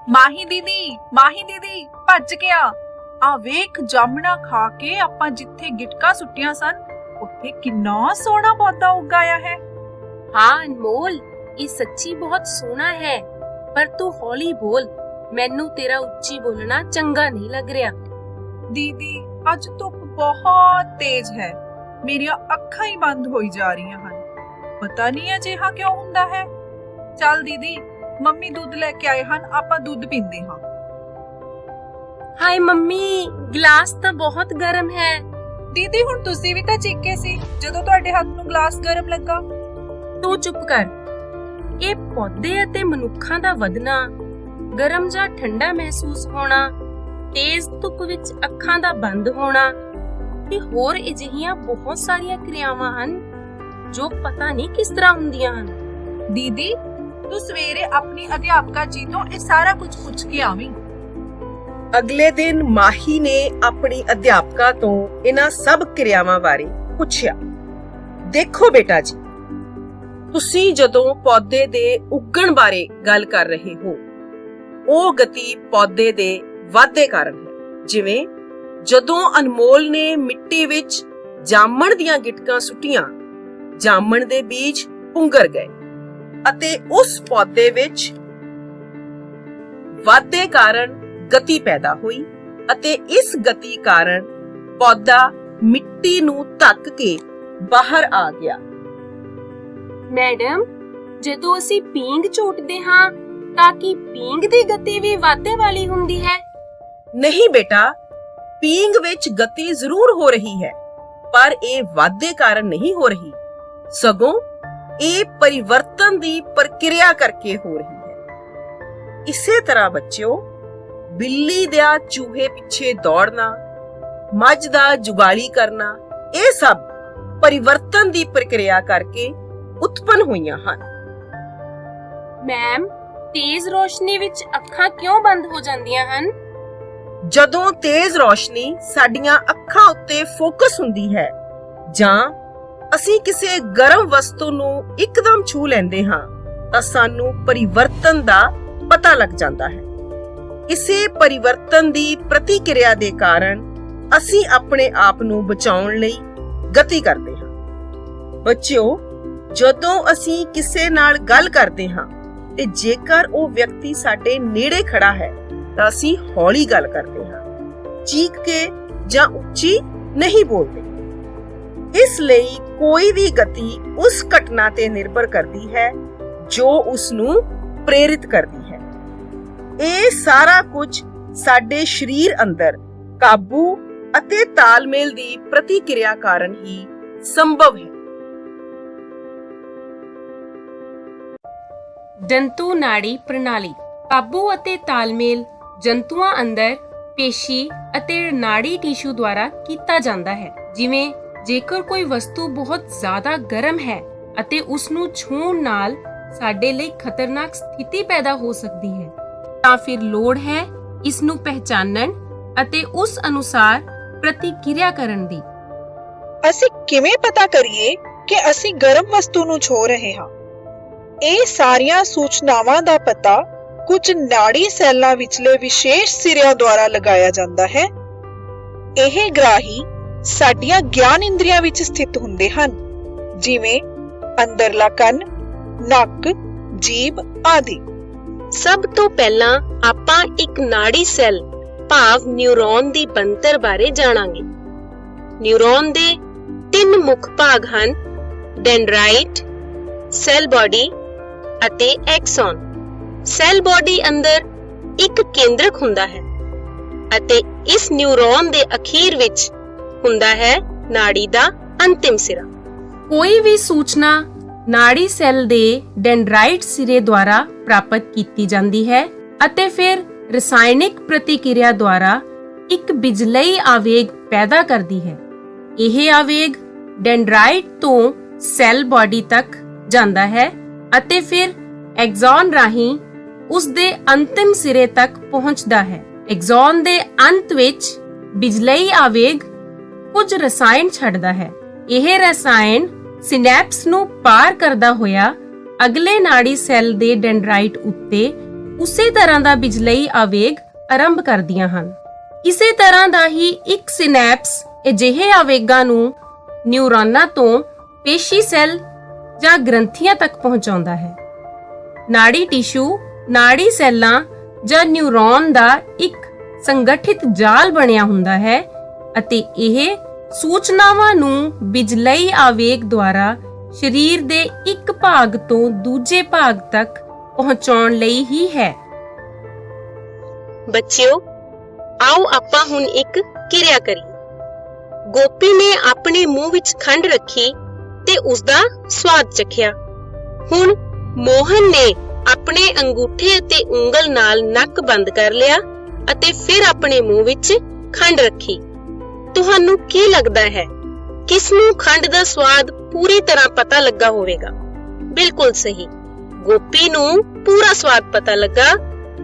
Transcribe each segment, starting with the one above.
ਮਾਹੀ ਦੀਦੀ ਭੱਜ ਕੇ ਆ ਵੇਖ ਜਾਮਣਾ ਖਾ ਕੇ ਆਪਾਂ ਜਿੱਥੇ ਗਿਟਕਾਂ ਸੁੱਟੀਆਂ ਸਨ ਉੱਥੇ ਕਿੰਨਾ ਸੋਹਣਾ ਪੌਦਾ ਉਗਾਇਆ ਹੈ। हाँ अनमोल, ये सच्ची बहुत सोहना है, पर तू हौली बोल, मैनू तेरा उच्ची बोलना चंगा नहीं लग रहा। ਦੀਦੀ ਅੱਜ ਧੁੱਪ ਬਹੁਤ ਤੇਜ਼ ਹੈ, ਮੇਰੀਆਂ ਅੱਖਾਂ ਹੀ ਬੰਦ ਹੋਈ ਜਾ ਰਹੀਆਂ ਹਨ। ਪਤਾ ਨਹੀਂ ਅਜਿਹਾ ਕਿਉਂ ਹੁੰਦਾ ਹੈ। ਚੱਲ ਦੀਦੀ, ਮੰਮੀ ਦੁੱਧ ਲੈ ਕੇ ਆਏ ਹਨ, ਆਪਾਂ ਦੁੱਧ ਪੀਂਦੇ ਹਾਂ। हाय मम्मी, गिलास तो बहुत गर्म है। ਦੀਦੀ ਹੁਣ ਤੁਸੀਂ ਵੀ ਤਾਂ ਚੀਕੇ ਸੀ ਜਦੋਂ ਤੁਹਾਡੇ ਹੱਥ ਨੂੰ ਗਲਾਸ ਗਰਮ ਲੱਗਾ। ਤੂੰ ਚੁੱਪ ਕਰ। ਇਹ ਪੌਦੇ ਅਤੇ ਮਨੁੱਖਾਂ ਦਾ ਵਧਣਾ, ਗਰਮ ਜਾਂ ਠੰਡਾ ਮਹਿਸੂਸ ਹੋਣਾ, ਤੇਜ਼ ਧੁੱਪ ਵਿੱਚ ਅੱਖਾਂ ਦਾ ਬੰਦ ਹੋਣਾ ਤੇ ਹੋਰ ਅਜਿਹੀਆਂ ਬਹੁਤ ਸਾਰੀਆਂ ਕਿਰਿਆਵਾਂ ਹਨ ਜੋ ਪਤਾ ਨਹੀਂ ਕਿਸ ਤਰ੍ਹਾਂ ਹੁੰਦੀਆਂ ਹਨ। ਦੀਦੀ ਤੂੰ ਸਵੇਰੇ ਆਪਣੀ ਅਧਿਆਪਕਾ ਜੀ ਤੋਂ ਇਹ ਸਾਰਾ ਕੁਝ ਪੁੱਛ ਕੇ ਆਵੀਂ। ਅਗਲੇ ਦਿਨ ਮਾਹੀ ਨੇ ਆਪਣੀ ਅਧਿਆਪਕਾ ਤੋਂ ਇਹਨਾਂ ਸਭ ਕਿਰਿਆਵਾਂ ਬਾਰੇ ਪੁੱਛਿਆ। ਦੇਖੋ ਬੇਟਾ ਜੀ, ਤੁਸੀਂ ਜਦੋਂ ਪੌਦੇ ਦੇ ਉੱਗਣ ਬਾਰੇ ਗੱਲ ਕਰ ਰਹੇ ਹੋ, ਉਹ ਗਤੀ ਪੌਦੇ ਦੇ ਵਾਧੇ ਕਾਰਨ ਹੈ। ਜਿਵੇਂ ਜਦੋਂ ਅਨਮੋਲ ਨੇ ਮਿੱਟੀ ਵਿੱਚ ਜਾਮਣ ਦੀਆਂ ਗਿਟਕਾਂ ਸੁੱਟੀਆਂ, ਜਾਮਣ ਦੇ ਬੀਜ ਪੁੰਗਰ ਗਏ ਅਤੇ ਉਸ ਪੌਦੇ ਵਿੱਚ ਵਾਧੇ ਕਾਰਨ ਗਤੀ ਪੈਦਾ ਹੋਈ ਅਤੇ ਇਸ ਗਤੀ ਕਾਰਨ ਪੌਦਾ ਮਿੱਟੀ ਨੂੰ ਧੱਕ ਕੇ ਬਾਹਰ ਆ ਗਿਆ। ਮੈਡਮ, ਜਦੋਂ ਅਸੀਂ ਪੀਂਗ ਝੂਟਦੇ ਹਾਂ ਤਾਂ ਕੀ ਪੀਂਗ ਦੀ ਗਤੀ ਵੀ ਵਾਧੇ ਵਾਲੀ ਹੁੰਦੀ ਹੈ? ਨਹੀਂ ਬੇਟਾ, ਪੀਂਗ ਵਿੱਚ ਗਤੀ ਜ਼ਰੂਰ ਹੋ ਰਹੀ ਹੈ, ਪਰ ਇਹ ਵਾਧੇ ਕਾਰਨ ਨਹੀਂ ਹੋ ਰਹੀ, ਸਗੋਂ ਇਹ ਪਰਿਵਰਤਨ ਦੀ ਪ੍ਰਕਿਰਿਆ ਕਰਕੇ ਹੋ ਰਹੀ ਹੈ। ਇਸੇ ਤਰ੍ਹਾਂ ਬੱਚਿਓ, ਬਿੱਲੀ ਦਾ ਚੂਹੇ ਪਿੱਛੇ ਦੌੜਨਾ, ਮੱਝ ਦਾ ਜੁਗਾਲੀ ਕਰਨਾ, ਇਹ ਸਭ ਪਰਿਵਰਤਨ ਦੀ ਪ੍ਰਕਿਰਿਆ ਕਰਕੇ ਉਤਪੰਨ ਹੋਈਆਂ ਹਨ। ਮੈਮ, ਤੇਜ਼ ਰੋਸ਼ਨੀ ਵਿੱਚ ਅੱਖਾਂ ਕਿਉਂ ਬੰਦ ਹੋ ਜਾਂਦੀਆਂ ਹਨ? ਜਦੋਂ ਤੇਜ਼ ਰੋਸ਼ਨੀ ਸਾਡੀਆਂ ਅੱਖਾਂ ਉੱਤੇ ਫੋਕਸ ਹੁੰਦੀ ਹੈ ਜਾਂ ਅਸੀਂ ਕਿਸੇ ਗਰਮ ਵਸਤੂ ਨੂੰ ਇੱਕਦਮ ਛੂ ਲੈਂਦੇ ਹਾਂ ਤਾਂ ਸਾਨੂੰ ਪਰਿਵਰਤਨ ਦਾ ਪਤਾ ਲੱਗ ਜਾਂਦਾ ਹੈ। ਇਸੇ ਪਰਿਵਰਤਨ ਦੀ ਪ੍ਰਤੀਕਿਰਿਆ ਦੇ ਕਾਰਨ ਅਸੀਂ ਆਪਣੇ ਆਪ ਨੂੰ ਬਚਾਉਣ ਲਈ ਗਤੀ ਕਰਦੇ ਹਾਂ। ਬੱਚਿਓ, ਜਦੋਂ ਅਸੀਂ ਕਿਸੇ ਨਾਲ ਗੱਲ ਕਰਦੇ ਹਾਂ ਤੇ ਜੇਕਰ ਉਹ ਵਿਅਕਤੀ ਸਾਡੇ ਨੇੜੇ ਖੜਾ ਹੈ ਤਾਂ ਅਸੀਂ ਹੌਲੀ ਗੱਲ ਕਰਦੇ ਹਾਂ, ਚੀਕ ਕੇ ਜਾਂ ਉੱਚੀ ਨਹੀਂ ਬੋਲਦੇ। ਇਸ ਲਈ ਕੋਈ ਵੀ ਗਤੀ ਉਸ ਘਟਨਾ ਤੇ ਨਿਰਭਰ ਕਰਦੀ ਹੈ ਜੋ ਉਸ ਨੂੰ ਪ੍ਰੇਰਿਤ ਕਰਦੀ ਹੈ। ਇਹ ਸਾਰਾ ਕੁਝ ਸਾਡੇ ਸਰੀਰ ਅੰਦਰ ਕਾਬੂ ਅਤੇ ਤਾਲਮੇਲ ਦੀ ਪ੍ਰਤੀਕਿਰਿਆ ਕਾਰਨ ਹੀ ਸੰਭਵ ਹੈ। ਜੰਤੂ ਨਾੜੀ ਪ੍ਰਣਾਲੀ, ਕਾਬੂ ਅਤੇ ਤਾਲਮੇਲ ਜੰਤੂਆਂ ਅੰਦਰ ਪੇਸ਼ੀ ਅਤੇ ਨਾੜੀ ਟਿਸ਼ੂ ਦੁਆਰਾ ਕੀਤਾ ਜਾਂਦਾ ਹੈ। ਜਿਵੇਂ ਜੇਕਰ ਕੋਈ ਵਸਤੂ ਬਹੁਤ ਜ਼ਿਆਦਾ ਗਰਮ ਹੈ ਅਤੇ ਉਸ ਨੂੰ ਛੂਹਣ ਨਾਲ ਸਾਡੇ ਲਈ ਖਤਰਨਾਕ ਸਥਿਤੀ ਪੈਦਾ ਹੋ ਸਕਦੀ ਹੈ, ਤਾਂ ਫਿਰ ਲੋੜ ਹੈ ਇਸ ਨੂੰ ਪਹਿਚਾਨਣ ਅਤੇ ਉਸ ਅਨੁਸਾਰ ਪ੍ਰਤੀਕਿਰਿਆ ਕਰਨ ਦੀ। ਅਸੀਂ ਕਿਵੇਂ ਪਤਾ ਕਰੀਏ ਕਿ ਅਸੀਂ ਗਰਮ ਵਸਤੂ ਨੂੰ ਛੂਹ ਰਹੇ ਹਾਂ? ਇਹ ਸਾਰੀਆਂ ਸੂਚਨਾਵਾਂ ਦਾ ਪਤਾ ਕੁਝ ਨਾੜੀ ਸੈੱਲਾਂ ਵਿਚਲੇ ਵਿਸ਼ੇਸ਼ ਸਿਰਿਆਂ ਦੁਆਰਾ ਲਗਾਇਆ ਜਾਂਦਾ ਹੈ। ਇਹ ਗ੍ਰਾਹੀ ਸਾਡੀਆਂ ਗਿਆਨ ਇੰਦਰੀਆਂ ਵਿੱਚ ਸਥਿਤ ਹੁੰਦੇ ਹਨ, ਜਿਵੇਂ ਅੰਦਰਲਾ ਕੰਨ, ਨੱਕ, ਜੀਭ ਆਦਿ। ਸਭ ਤੋਂ ਪਹਿਲਾਂ ਆਪਾਂ ਇੱਕ ਨਾੜੀ ਸੈੱਲ ਭਾਵ ਨਿਊਰੋਨ ਦੀ ਬਣਤਰ ਬਾਰੇ ਜਾਣਾਂਗੇ। ਨਿਊਰੋਨ ਦੇ 3 ਮੁੱਖ ਭਾਗ ਹਨ: ਡੈਂਡਰਾਈਟ, ਸੈਲ ਬਾਡੀ ਅਤੇ ਐਕਸਨ। ਸੈਲ ਬਾਡੀ ਅੰਦਰ ਇੱਕ ਕੇਂਦਰਕ ਹੁੰਦਾ ਹੈ ਅਤੇ ਇਸ ਨਿਊਰੋਨ ਦੇ ਅਖੀਰ ਵਿੱਚ ਹੁੰਦਾ ਹੈ ਨਾੜੀ ਦਾ ਅੰਤਿਮ ਸਿਰਾ। ਕੋਈ ਵੀ ਸੂਚਨਾ ਨਾੜੀ ਸੈੱਲ ਦੇ ਡੈਂਡਰਾਈਟ ਸਿਰੇ ਦੁਆਰਾ ਪ੍ਰਾਪਤ ਕੀਤੀ ਜਾਂਦੀ ਹੈ ਅਤੇ ਫਿਰ ਰਸਾਇਣਿਕ ਪ੍ਰਤੀਕਿਰਿਆ ਦੁਆਰਾ ਇੱਕ ਬਿਜਲਈ ਆਵੇਗ ਪੈਦਾ ਕਰਦੀ ਹੈ। ਇਹ ਆਵੇਗ ਡੈਂਡਰਾਈਟ ਤੋਂ ਸੈਲ ਬਾਡੀ ਤੱਕ ਜਾਂਦਾ ਹੈ ਅਤੇ ਫਿਰ ਐਕਸਨ ਰਾਹੀਂ ਉਸ ਦੇ ਅੰਤਿਮ ਸਿਰੇ ਤੱਕ ਪਹੁੰਚਦਾ ਹੈ। ਐਕਸਨ ਦੇ ਅੰਤ ਵਿੱਚ ਬਿਜਲਈ ਆਵੇਗ ਕੁਝ ਰਸਾਇਣ ਛੱਡਦਾ ਹੈ। ਇਹ ਰਸਾਇਣ ਸਿਨੈਪਸ ਨੂੰ ਪਾਰ ਕਰਦਾ ਹੋਇਆ ਅਗਲੇ ਨਾੜੀ ਸੈੱਲ ਦੇ ਡੈਂਡਰਾਈਟ ਉੱਤੇ ਉਸੇ ਤਰ੍ਹਾਂ ਦਾ ਬਿਜਲਈ ਆਵੇਗ ਆਰੰਭ ਕਰਦੀਆਂ ਹਨ। ਇਸੇ ਤਰ੍ਹਾਂ ਦਾ ਹੀ ਇੱਕ ਸਿਨੈਪਸ ਅਜਿਹੇ ਆਵੇਗਾਂ ਨੂੰ ਨਿਊਰੋਨਾਂ ਤੋਂ ਪੇਸ਼ੀ ਸੈੱਲ ਜਾਂ ਗ੍ਰੰਥੀਆਂ ਤੱਕ ਪਹੁੰਚਾਉਂਦਾ ਹੈ। ਨਾੜੀ ਟਿਸ਼ੂ ਨਾੜੀ ਸੈੱਲਾਂ ਜਾਂ ਨਿਊਰੋਨ ਦਾ ਇੱਕ ਸੰਗਠਿਤ ਜਾਲ ਬਣਿਆ ਹੁੰਦਾ ਹੈ ਅਤੇ ਇਹ ਸੂਚਨਾਵਾਂ ਨੂੰ ਬਿਜਲਈ ਆਵੇਗ ਦੁਆਰਾ ਸਰੀਰ ਦੇ ਇੱਕ ਭਾਗ ਤੋਂ ਦੂਜੇ ਭਾਗ ਤੱਕ ਪਹੁੰਚਾਉਣ ਲਈ ਹੀ ਹੈ। ਬੱਚਿਓ, ਆਓ ਆਪਾਂ ਹੁਣ ਇੱਕ ਕਿਰਿਆ ਕਰੀਏ। ਗੋਪੀ ਨੇ ਆਪਣੇ ਮੂੰਹ ਵਿੱਚ ਖੰਡ ਰੱਖੀ ਤੇ ਉਸਦਾ ਸਵਾਦ ਚੱਖਿਆ। ਹੁਣ ਮੋਹਨ ਨੇ ਆਪਣੇ ਅੰਗੂਠੇ ਅਤੇ ਉਂਗਲ ਨਾਲ ਨੱਕ ਬੰਦ ਕਰ ਲਿਆ ਅਤੇ ਫਿਰ ਆਪਣੇ ਮੂੰਹ ਵਿੱਚ ਖੰਡ ਰੱਖੀ। ਤੁਹਾਨੂੰ ਕੀ ਲੱਗਦਾ ਹੈ, ਕਿਸ ਨੂੰ ਖੰਡ ਦਾ ਸਵਾਦ ਪੂਰੀ ਤਰ੍ਹਾਂ ਪਤਾ ਲੱਗਾ ਹੋਵੇਗਾ? ਬਿਲਕੁਲ ਸਹੀ, ਗੋਪੀ ਨੂੰ ਪੂਰਾ ਸਵਾਦ ਪਤਾ ਲੱਗਾ,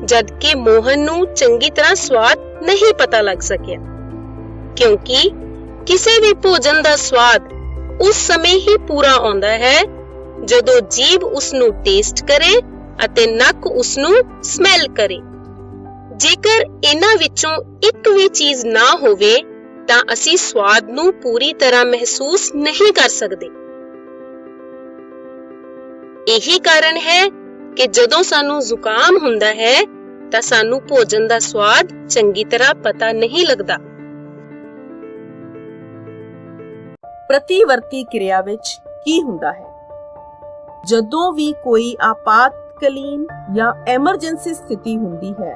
ਜਦਕਿ ਮੋਹਨ ਨੂੰ ਚੰਗੀ ਤਰ੍ਹਾਂ ਸਵਾਦ ਨਹੀਂ ਪਤਾ ਲੱਗ ਸਕਿਆ। ਕਿਉਂਕਿ ਕਿਸੇ ਵੀ ਭੋਜਨ ਦਾ ਸਵਾਦ ਉਸ ਸਮੇਂ ਹੀ ਪੂਰਾ ਆਉਂਦਾ ਹੈ ਜਦੋਂ ਜੀਭ ਉਸ ਨੂੰ ਟੇਸਟ ਕਰੇ ਅਤੇ ਨੱਕ ਉਸ ਨੂੰ ਸਮੈਲ ਕਰੇ। ਜੇਕਰ ਇਹਨਾਂ ਵਿੱਚੋਂ ਇੱਕ ਵੀ ਚੀਜ਼ ਨਾ ਹੋਵੇ ਤਾਂ ਅਸੀਂ ਸਵਾਦ ਨੂੰ ਪੂਰੀ ਤਰ੍ਹਾਂ ਮਹਿਸੂਸ ਨਹੀਂ ਕਰ ਸਕਦੇ। ਇਹੀ ਕਾਰਨ ਹੈ ਕਿ ਜਦੋਂ ਸਾਨੂੰ ਜ਼ੁਕਾਮ ਹੁੰਦਾ ਹੈ ਤਾਂ ਸਾਨੂੰ ਭੋਜਨ ਦਾ ਸਵਾਦ ਚੰਗੀ ਤਰ੍ਹਾਂ ਪਤਾ ਨਹੀਂ ਲੱਗਦਾ। ਪ੍ਰਤੀਵਰਤੀ ਕਿਰਿਆ ਵਿੱਚ ਕੀ ਹੁੰਦਾ ਹੈ? ਜਦੋਂ ਵੀ ਕੋਈ ਆਪਾਤਕਾਲੀਨ ਜਾਂ ਐਮਰਜੈਂਸੀ ਸਥਿਤੀ ਹੁੰਦੀ ਹੈ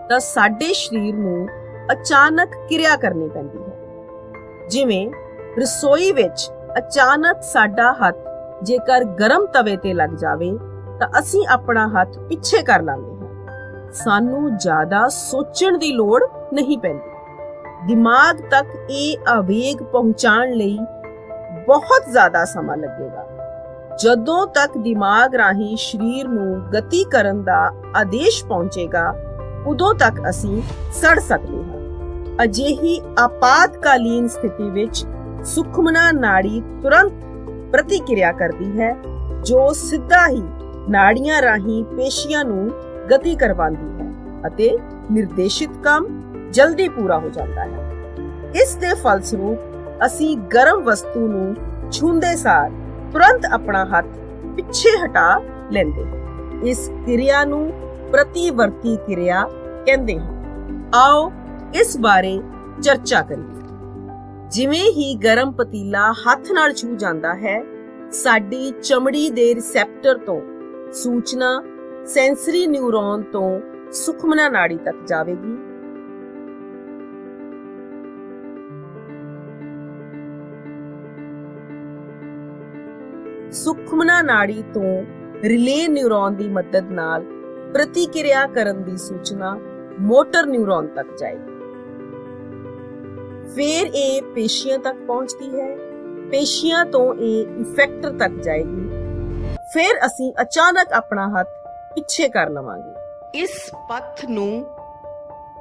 ਤਾਂ ਸਾਡੇ ਸਰੀਰ ਨੂੰ ਅਚਾਨਕ ਕਿਰਿਆ ਕਰਨੀ ਪੈਂਦੀ ਹੈ। ਜਿਵੇਂ ਰਸੋਈ ਵਿੱਚ ਅਚਾਨਕ ਸਾਡਾ ਹੱਥ ਜੇਕਰ ਗਰਮ ਤਵੇ ਤੇ ਲੱਗ ਜਾਵੇ ਤਾਂ ਅਸੀਂ ਆਪਣਾ ਹੱਥ ਪਿੱਛੇ ਕਰ ਲਾਂਗੇ ਹਾਂ। ਸਾਨੂੰ ਜ਼ਿਆਦਾ ਸੋਚਣ ਦੀ ਲੋੜ ਨਹੀਂ ਪੈਂਦੀ। ਦਿਮਾਗ ਤੱਕ ਇਹ ਆਵੇਗ ਪਹੁੰਚਾਉਣ ਲਈ ਬਹੁਤ ਜ਼ਿਆਦਾ ਸਮਾਂ ਲੱਗੇਗਾ। ਜਦੋਂ ਤੱਕ ਦਿਮਾਗ ਰਾਹੀਂ ਸਰੀਰ ਨੂੰ ਗਤੀ ਕਰਨ ਦਾ ਆਦੇਸ਼ ਪਹੁੰਚੇਗਾ, ਉਦੋਂ ਤੱਕ ਅਸੀਂ ਸੜ ਸਕਦੇ ਹਾਂ। ਅਜਿਹੀ ਆਪਾਤਕਾਲੀਨ ਸਥਿਤੀ ਵਿੱਚ ਸੁਖਮਨਾ ਨਾੜੀ ਤੁਰੰਤ ਪ੍ਰਤੀਕਿਰਿਆ ਕਰਦੀ ਹੈ, ਜੋ ਸਿੱਧਾ ਹੀ ਨਾੜੀਆਂ ਰਾਹੀਂ ਪੇਸ਼ੀਆਂ ਨੂੰ ਗਤੀ ਕਰਵਾਉਂਦੀ ਹੈ ਅਤੇ ਨਿਰਦੇਸ਼ਿਤ ਕੰਮ ਜਲਦੀ ਪੂਰਾ ਹੋ ਜਾਂਦਾ ਹੈ। ਇਸ ਦੇ ਫਲਸਰੂਪ ਅਸੀਂ ਗਰਮ ਵਸਤੂ ਨੂੰ ਛੂੰਹਦੇ ਸਾਰ ਤੁਰੰਤ ਆਪਣਾ ਹੱਥ ਪਿੱਛੇ ਹਟਾ ਲੈਂਦੇ ਹਾਂ। ਇਸ ਕਿਰਿਆ ਨੂੰ ਪ੍ਰਤੀਵਰਤੀ ਕਿਰਿਆ ਕਹਿੰਦੇ ਹਨ। ਆਓ ਇਸ ਬਾਰੇ ਚਰਚਾ ਕਰੀਏ। ਜਿਵੇਂ ਹੀ ਗਰਮ ਪਤੀਲਾ ਹੱਥ ਨਾਲ ਛੂ ਜਾਂਦਾ ਹੈ, ਸਾਡੀ ਚਮੜੀ ਦੇ ਰਿਸੈਪਟਰ ਤੋਂ ਸੂਚਨਾ ਸੈਂਸਰੀ ਨਿਊਰੋਨ ਤੋਂ ਸੁਖਮਨਾ ਨਾੜੀ ਤੱਕ ਜਾਵੇਗੀ। ਸੁਖਮਨਾ ਨਾੜੀ ਤੋਂ ਰਿਲੇ ਨਿਊਰੋਨ ਦੀ ਮਦਦ ਨਾਲ ਪ੍ਰਤੀਕਿਰਿਆ ਕਰਨ ਦੀ ਸੂਚਨਾ ਮੋਟਰ ਨਿਊਰੋਨ ਤੱਕ ਜਾਏਗੀ। ਫਿਰ ਇਹ ਪੇਸ਼ੀਆਂ ਤੱਕ ਪਹੁੰਚਦੀ ਹੈ। ਪੇਸ਼ੀਆਂ ਤੋਂ ਇਹ ਇਫੈਕਟਰ ਤੱਕ ਜਾਏਗੀ। ਫਿਰ ਅਸੀਂ ਅਚਾਨਕ ਆਪਣਾ ਹੱਥ ਪਿੱਛੇ ਕਰ ਲਵਾਂਗੇ। ਇਸ ਪਥ ਨੂੰ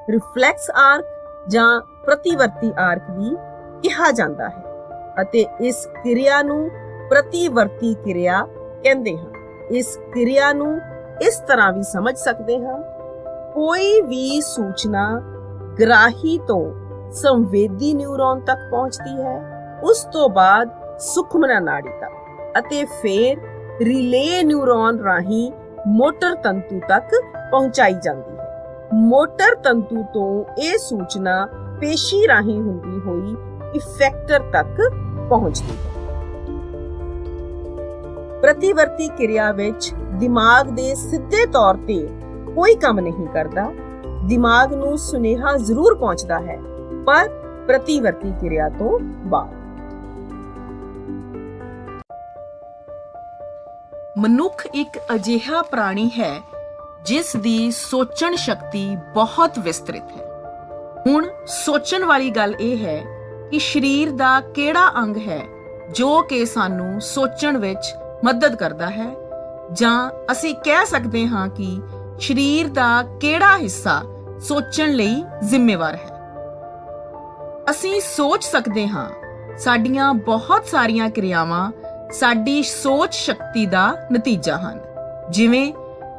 ਰਿਫਲੈਕਸ ਆਰਕ ਜਾਂ ਪ੍ਰਤੀਵਰਤੀ ਆਰਕ ਵੀ ਕਿਹਾ ਜਾਂਦਾ ਹੈ ਅਤੇ ਇਸ ਕਿਰਿਆ ਨੂੰ ਪ੍ਰਤੀਵਰਤੀ ਕਿਰਿਆ ਕਹਿੰਦੇ ਹਨ। ਇਸ ਕਿਰਿਆ ਨੂੰ ਇਸ ਤਰ੍ਹਾਂ ਵੀ ਸਮਝ ਸਕਦੇ ਹਾਂ, ਕੋਈ ਵੀ ਸੂਚਨਾ ਗ੍ਰਾਹੀ ਤੋਂ ਸੰਵੇਦੀ ਨਿਊਰੋਨ ਤੱਕ ਪਹੁੰਚਦੀ ਹੈ, ਉਸ ਤੋਂ ਬਾਅਦ ਸੁਖਮਨਾ ਨਾੜੀ ਤੱਕ ਅਤੇ ਫਿਰ ਰਿਲੇ ਨਿਊਰੋਨ ਰਾਹੀਂ ਮੋਟਰ ਤੰਤੂ ਤੱਕ ਪਹੁੰਚਾਈ ਜਾਂਦੀ ਹੈ। ਮੋਟਰ ਤੰਤੂ ਤੋਂ ਇਹ ਸੂਚਨਾ ਪੇਸ਼ੀ ਰਾਹੀਂ ਹੁੰਦੀ ਹੋਈ ਇਫੈਕਟਰ ਤੱਕ ਪਹੁੰਚਦੀ ਹੈ। ਪ੍ਰਤੀਵਰਤੀ ਕਿਰਿਆ ਵਿੱਚ ਦਿਮਾਗ ਦੇ ਸਿੱਧੇ ਤੌਰ ਤੇ ਕੋਈ ਕੰਮ ਨਹੀਂ ਕਰਦਾ। ਦਿਮਾਗ ਨੂੰ ਸੁਨੇਹਾ ਜ਼ਰੂਰ ਪਹੁੰਚਦਾ ਹੈ, ਪਰ ਪ੍ਰਤੀਵਰਤੀ ਕਿਰਿਆ ਤੋਂ ਬਾਅਦ। ਮਨੁੱਖ ਇੱਕ ਅਜਿਹਾ ਪ੍ਰਾਣੀ ਹੈ ਜਿਸ ਦੀ ਸੋਚਣ ਸ਼ਕਤੀ ਬਹੁਤ ਵਿਸਤ੍ਰਿਤ ਹੈ। ਹੁਣ ਸੋਚਣ ਵਾਲੀ ਗੱਲ ਇਹ ਹੈ ਕਿ ਸਰੀਰ ਦਾ ਕਿਹੜਾ ਅੰਗ ਹੈ ਜੋ ਕਿ ਸਾਨੂੰ ਸੋਚਣ ਵਿੱਚ ਮਦਦ ਕਰਦਾ ਹੈ, ਜਾਂ ਅਸੀਂ ਕਹਿ ਸਕਦੇ ਹਾਂ ਕਿ ਸਰੀਰ ਦਾ ਕਿਹੜਾ ਹਿੱਸਾ ਸੋਚਣ ਲਈ ਜ਼ਿੰਮੇਵਾਰ ਹੈ। ਅਸੀਂ ਸੋਚ ਸਕਦੇ ਹਾਂ। ਸਾਡੀਆਂ ਬਹੁਤ ਸਾਰੀਆਂ ਕਿਰਿਆਵਾਂ ਸਾਡੀ ਸੋਚ ਸ਼ਕਤੀ ਦਾ ਨਤੀਜਾ ਹਨ, ਜਿਵੇਂ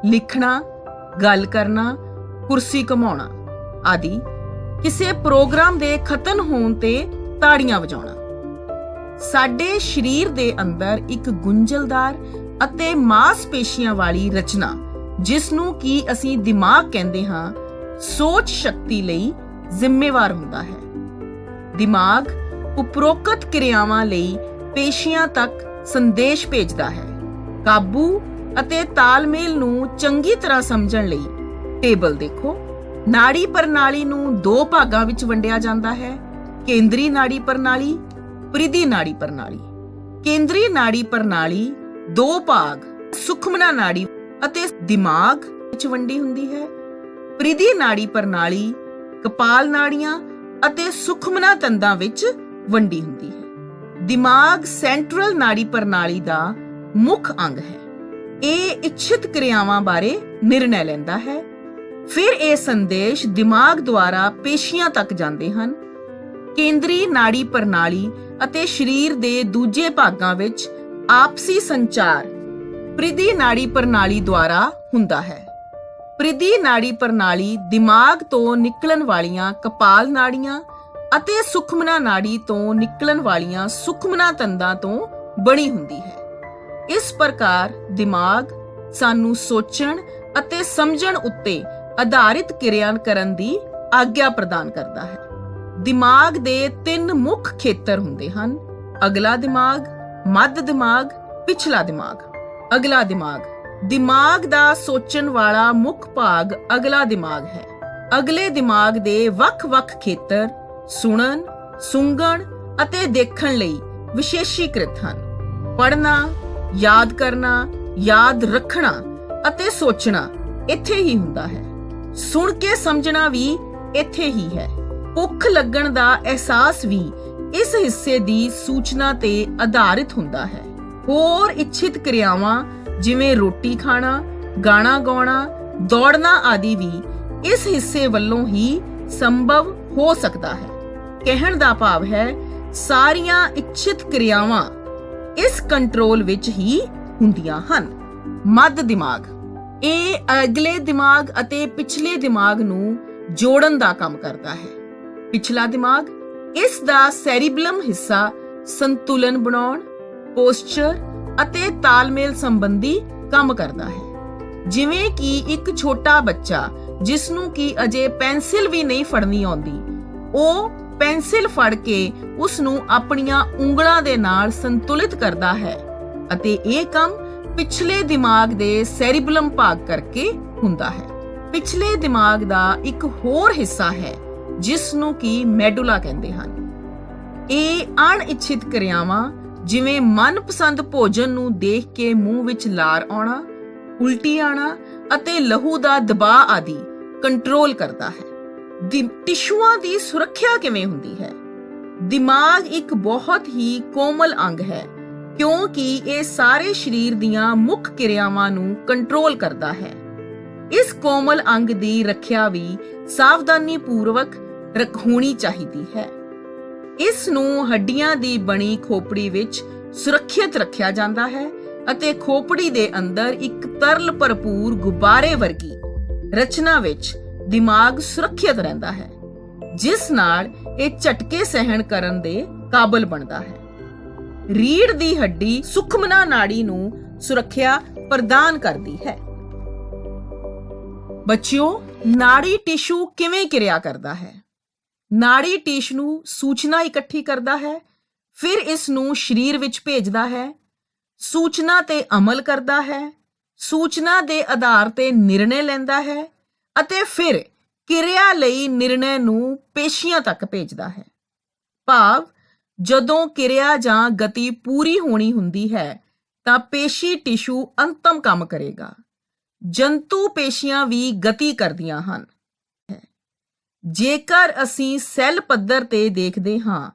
ਲਿਖਣਾ, ਗੱਲ ਕਰਨਾ, ਕੁਰਸੀ ਘੁਮਾਉਣਾ ਆਦਿ। ਕਿਸੇ ਪ੍ਰੋਗਰਾਮ ਦੇ ਖਤਮ ਹੋਣ ਤੇ ਤਾੜੀਆਂ ਵਜਾਉਣਾ। ਸਾਡੇ ਸਰੀਰ ਦੇ ਅੰਦਰ ਇੱਕ ਗੁੰਝਲਦਾਰ ਅਤੇ ਮਾਸਪੇਸ਼ੀਆਂ ਵਾਲੀ ਰਚਨਾ, ਜਿਸ ਨੂੰ ਕਿ ਅਸੀਂ ਦਿਮਾਗ ਕਹਿੰਦੇ ਹਾਂ, ਸੋਚ ਸ਼ਕਤੀ ਲਈ ਜ਼ਿੰਮੇਵਾਰ ਹੁੰਦਾ ਹੈ। ਦਿਮਾਗ ਉਪਰੋਕਤ ਕਿਰਿਆਵਾਂ ਲਈ ਪੇਸ਼ੀਆਂ ਤੱਕ ਸੰਦੇਸ਼ ਭੇਜਦਾ ਹੈ। ਕਾਬੂ ਅਤੇ ਤਾਲਮੇਲ ਨੂੰ ਚੰਗੀ ਤਰ੍ਹਾਂ ਸਮਝਣ ਲਈ ਟੇਬਲ ਦੇਖੋ। ਨਾੜੀ ਪ੍ਰਣਾਲੀ ਨੂੰ ਦੋ ਭਾਗਾਂ ਵਿੱਚ ਵੰਡਿਆ ਜਾਂਦਾ ਹੈ: ਕੇਂਦਰੀ ਨਾੜੀ ਪ੍ਰਣਾਲੀ, ਪ੍ਰਿਧੀ ਨਾੜੀ ਪ੍ਰਣਾਲੀ। ਕੇਂਦਰੀ ਨਾੜੀ ਪ੍ਰਣਾਲੀ ਦੋ ਭਾਗ ਸੁਖਮਨਾ ਨਾੜੀ ਅਤੇ ਦਿਮਾਗ ਵਿੱਚ ਵੰਡੀ ਹੁੰਦੀ ਹੈ। ਪ੍ਰਿਧੀ ਨਾੜੀ ਪ੍ਰਣਾਲੀ ਕਪਾਲ ਨਾੜੀਆਂ ਅਤੇ ਸੁਖਮਨਾ ਤੰਦਾਂ ਵਿੱਚ ਵੰਡੀ ਹੁੰਦੀ ਹੈ। ਦਿਮਾਗ ਸੈਂਟਰਲ ਨਾੜੀ ਪ੍ਰਣਾਲੀ ਦਾ ਮੁੱਖ ਅੰਗ ਹੈ। ਇਹ ਇੱਛਿਤ ਕਿਰਿਆਵਾਂ ਬਾਰੇ ਨਿਰਣੈ ਲੈਂਦਾ ਹੈ। ਫਿਰ ਇਹ ਸੰਦੇਸ਼ ਦਿਮਾਗ ਦੁਆਰਾ ਪੇਸ਼ੀਆਂ ਤੱਕ ਜਾਂਦੇ ਹਨ। ਕੇਂਦਰੀ ਨਾੜੀ ਪ੍ਰਣਾਲੀ ਅਤੇ ਸਰੀਰ ਦੇ ਦੂਜੇ ਭਾਗਾਂ ਵਿੱਚ ਆਪਸੀ ਸੰਚਾਰ ਪ੍ਰਿਧੀ ਨਾੜੀ ਪ੍ਰਣਾਲੀ ਦੁਆਰਾ ਹੁੰਦਾ ਹੈ। ਪ੍ਰਿਧੀ ਨਾੜੀ ਪ੍ਰਣਾਲੀ ਦਿਮਾਗ ਤੋਂ ਨਿਕਲਣ ਵਾਲੀਆਂ ਕਪਾਲ ਨਾੜੀਆਂ ਅਤੇ ਸੁਖਮਨਾ ਨਾੜੀ ਤੋਂ ਨਿਕਲਣ ਵਾਲੀਆਂ ਸੁਖਮਨਾ ਤੰਦਾਂ ਤੋਂ ਬਣੀ ਹੁੰਦੀ ਹੈ। ਇਸ ਪ੍ਰਕਾਰ ਦਿਮਾਗ ਸਾਨੂੰ ਸੋਚਣ ਅਤੇ ਸਮਝਣ ਉੱਤੇ ਆਧਾਰਿਤ ਕਿਰਿਆ ਕਰਨ ਦੀ ਆਗਿਆ ਪ੍ਰਦਾਨ ਕਰਦਾ ਹੈ। ਦਿਮਾਗ ਦੇ 3 ਮੁੱਖ ਖੇਤਰ ਹੁੰਦੇ ਹਨ: ਅਗਲਾ ਦਿਮਾਗ, ਮੱਧ ਦਿਮਾਗ, ਪਿਛਲਾ ਦਿਮਾਗ। ਅਗਲਾ ਦਿਮਾਗ ਦਿਮਾਗ ਦਾ ਸੋਚਣ ਵਾਲਾ ਮੁੱਖ ਭਾਗ ਅਗਲਾ ਦਿਮਾਗ ਹੈ। ਅਗਲੇ ਦਿਮਾਗ ਦੇ ਵੱਖ-ਵੱਖ ਖੇਤਰ ਸੁਣਨ, ਸੁੰਘਣ ਅਤੇ ਦੇਖਣ ਲਈ ਵਿਸ਼ੇਸ਼ੀਕ੍ਰਿਤ ਹਨ। ਪੜ੍ਹਨਾ, ਯਾਦ ਕਰਨਾ, ਯਾਦ ਰੱਖਣਾ ਅਤੇ ਸੋਚਣਾ ਇੱਥੇ ਹੀ ਹੁੰਦਾ ਹੈ। ਸੁਣ ਕੇ ਸਮਝਣਾ ਵੀ ਇੱਥੇ ਹੀ ਹੈ। ਭੁੱਖ ਲੱਗਣ ਦਾ ਅਹਿਸਾਸ ਵੀ ਇਸ ਹਿੱਸੇ ਦੀ ਸੂਚਨਾ ਤੇ ਆਧਾਰਿਤ ਹੁੰਦਾ ਹੈ। ਹੋਰ ਇੱਛਿਤ ਕਿਰਿਆਵਾਂ ਜਿਵੇਂ ਰੋਟੀ ਖਾਣਾ, ਗਾਣਾ ਗਾਉਣਾ, ਦੌੜਨਾ ਆਦਿ ਵੀ ਇਸ ਹਿੱਸੇ ਵੱਲੋਂ ਹੀ ਸੰਭਵ ਹੋ ਸਕਦਾ ਹੈ। ਕਹਿਣ ਦਾ ਭਾਵ ਹੈ, ਸਾਰੀਆਂ ਇੱਛਿਤ ਕਿਰਿਆਵਾਂ ਇਸ ਕੰਟਰੋਲ ਵਿੱਚ ਹੀ ਹੁੰਦੀਆਂ ਹਨ। ਮੱਧ ਦਿਮਾਗ ਇਹ ਅਗਲੇ ਦਿਮਾਗ ਅਤੇ ਪਿਛਲੇ ਦਿਮਾਗ ਨੂੰ ਜੋੜਨ ਦਾ ਕੰਮ ਕਰਦਾ ਹੈ। ਪਿਛਲਾ ਦਿਮਾਗ ਇਸ ਦਾ ਸੈਰੀਬਲਮ ਹਿੱਸਾ ਸੰਤੁਲਨ ਬਣਾਉਣ, ਪੋਸਚਰ ਅਤੇ ਤਾਲਮੇਲ ਸੰਬੰਧੀ ਕੰਮ ਕਰਦਾ ਹੈ। ਜਿਵੇਂ ਕਿ ਇੱਕ ਛੋਟਾ ਬੱਚਾ ਜਿਸ ਨੂੰ ਕਿ ਅਜੇ ਪੈਨਸਿਲ ਵੀ ਨਹੀਂ ਫੜਨੀ ਆਉਂਦੀ, ਉਹ ਪੈਨਸਿਲ ਫੜ ਕੇ ਉਸ ਨੂੰ ਆਪਣੀਆਂ ਉਂਗਲਾਂ ਦੇ ਨਾਲ ਸੰਤੁਲਿਤ ਕਰਦਾ ਹੈ ਅਤੇ ਇਹ ਕੰਮ ਪਿਛਲੇ ਦਿਮਾਗ ਦੇ ਸੈਰੀਬਲਮ ਭਾਗ ਕਰਕੇ ਹੁੰਦਾ ਹੈ। ਪਿਛਲੇ ਦਿਮਾਗ ਦਾ ਇੱਕ ਹੋਰ ਹਿੱਸਾ ਹੈ ਜਿਸ ਨੂੰ ਕਿ ਮੈਡੂਲਾ ਕਹਿੰਦੇ ਹਨ। ਇਹ ਅਣਇੱਛਿਤ ਕਿਰਿਆਵਾਂ ਜਿਵੇਂ ਮਨਪਸੰਦ ਭੋਜਨ ਨੂੰ ਦੇਖ ਕੇ ਮੂੰਹ ਵਿੱਚ ਲਾਰ ਆਉਣਾ, ਉਲਟੀ ਆਣਾ ਅਤੇ ਲਹੂ ਦਾ ਦਬਾਅ ਆਦਿ ਕੰਟਰੋਲ ਕਰਦਾ ਹੈ। ਟਿਸ਼ੂਆਂ ਦੀ ਸੁਰੱਖਿਆ ਕਿਵੇਂ ਹੁੰਦੀ ਹੈ? ਦਿਮਾਗ ਇੱਕ ਬਹੁਤ ਹੀ ਕੋਮਲ ਅੰਗ ਹੈ ਕਿਉਂਕਿ ਇਹ ਸਾਰੇ ਸਰੀਰ ਦੀਆਂ ਮੁੱਖ ਕਿਰਿਆਵਾਂ ਨੂੰ ਕੰਟਰੋਲ ਕਰਦਾ ਹੈ। ਇਸ ਕੋਮਲ ਅੰਗ ਦੀ ਰੱਖਿਆ ਵੀ ਸਾਵਧਾਨੀ ਪੂਰਵਕ ਹੋਣੀ ਚਾਹੀਦੀ ਹੈ। ਇਸ ਨੂੰ ਹੱਡੀਆਂ ਦੀ ਬਣੀ ਖੋਪੜੀ ਵਿੱਚ ਸੁਰੱਖਿਅਤ ਰੱਖਿਆ ਜਾਂਦਾ ਹੈ ਅਤੇ ਖੋਪੜੀ ਦੇ ਅੰਦਰ ਇੱਕ ਤਰਲ ਭਰਪੂਰ ਗੁਬਾਰੇ ਵਰਗੀ ਰਚਨਾ ਵਿੱਚ ਦਿਮਾਗ ਸੁਰੱਖਿਅਤ ਰਹਿੰਦਾ ਹੈ, ਜਿਸ ਨਾਲ ਇਹ ਝਟਕੇ ਸਹਿਣ ਕਰਨ ਦੇ ਕਾਬਲ ਬਣਦਾ ਹੈ। ਰੀੜ੍ਹ ਦੀ ਹੱਡੀ ਸੁਖਮਨਾ ਨਾੜੀ ਨੂੰ ਸੁਰੱਖਿਆ ਪ੍ਰਦਾਨ ਕਰਦੀ ਹੈ। ਬੱਚਿਓ, ਨਾੜੀ ਟਿਸ਼ੂ ਕਿਵੇਂ ਕਿਰਿਆ ਕਰਦਾ ਹੈ? ਨਾੜੀ ਟਿਸ਼ੂ ਨੂੰ ਸੂਚਨਾ ਇਕੱਠੀ ਕਰਦਾ ਹੈ, ਫਿਰ ਇਸ ਨੂੰ ਸਰੀਰ ਵਿੱਚ ਭੇਜਦਾ ਹੈ, ਸੂਚਨਾ ਤੇ ਅਮਲ ਕਰਦਾ ਹੈ, ਸੂਚਨਾ ਦੇ ਆਧਾਰ ਤੇ ਨਿਰਣੇ ਲੈਂਦਾ ਹੈ ਅਤੇ ਫਿਰ ਕਿਰਿਆ ਲਈ ਨਿਰਣੇ ਨੂੰ ਪੇਸ਼ੀਆਂ ਤੱਕ ਭੇਜਦਾ ਹੈ। ਭਾਵ ਜਦੋਂ ਕਿਰਿਆ ਜਾਂ ਗਤੀ ਪੂਰੀ ਹੋਣੀ ਹੁੰਦੀ ਹੈ ਤਾਂ ਪੇਸ਼ੀ ਟਿਸ਼ੂ ਅੰਤਮ ਕੰਮ ਕਰੇਗਾ। ਜੰਤੂ ਪੇਸ਼ੀਆਂ ਵੀ ਗਤੀ ਕਰਦੀਆਂ ਹਨ। ਜੇਕਰ ਅਸੀਂ ਸੈੱਲ ਪੱਧਰ ਤੇ ਦੇਖਦੇ ਹਾਂ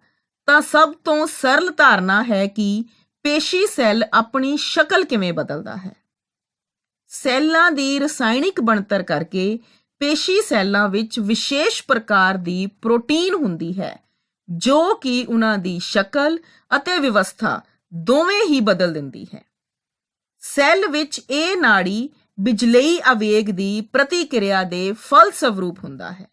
ਤਾਂ ਸਭ ਤੋਂ ਸਰਲ ਧਾਰਨਾ ਹੈ ਕਿ ਪੇਸ਼ੀ ਸੈੱਲ ਆਪਣੀ ਸ਼ਕਲ ਕਿਵੇਂ ਬਦਲਦਾ ਹੈ। ਸੈੱਲਾਂ ਦੀ ਰਸਾਇਣਿਕ ਬਣਤਰ ਕਰਕੇ ਪੇਸ਼ੀ ਸੈੱਲਾਂ ਵਿੱਚ ਵਿਸ਼ੇਸ਼ ਪ੍ਰਕਾਰ ਦੀ ਪ੍ਰੋਟੀਨ ਹੁੰਦੀ ਹੈ ਜੋ ਕਿ ਉਹਨਾਂ ਦੀ ਸ਼ਕਲ ਅਤੇ ਵਿਵਸਥਾ ਦੋਵੇਂ ਹੀ ਬਦਲ ਦਿੰਦੀ ਹੈ। ਸੈੱਲ ਵਿੱਚ ਇਹ ਨਾੜੀ ਬਿਜਲਈ ਆਵੇਗ ਦੀ ਪ੍ਰਤੀਕਿਰਿਆ ਦੇ ਫਲ ਸਵਰੂਪ ਹੁੰਦਾ ਹੈ।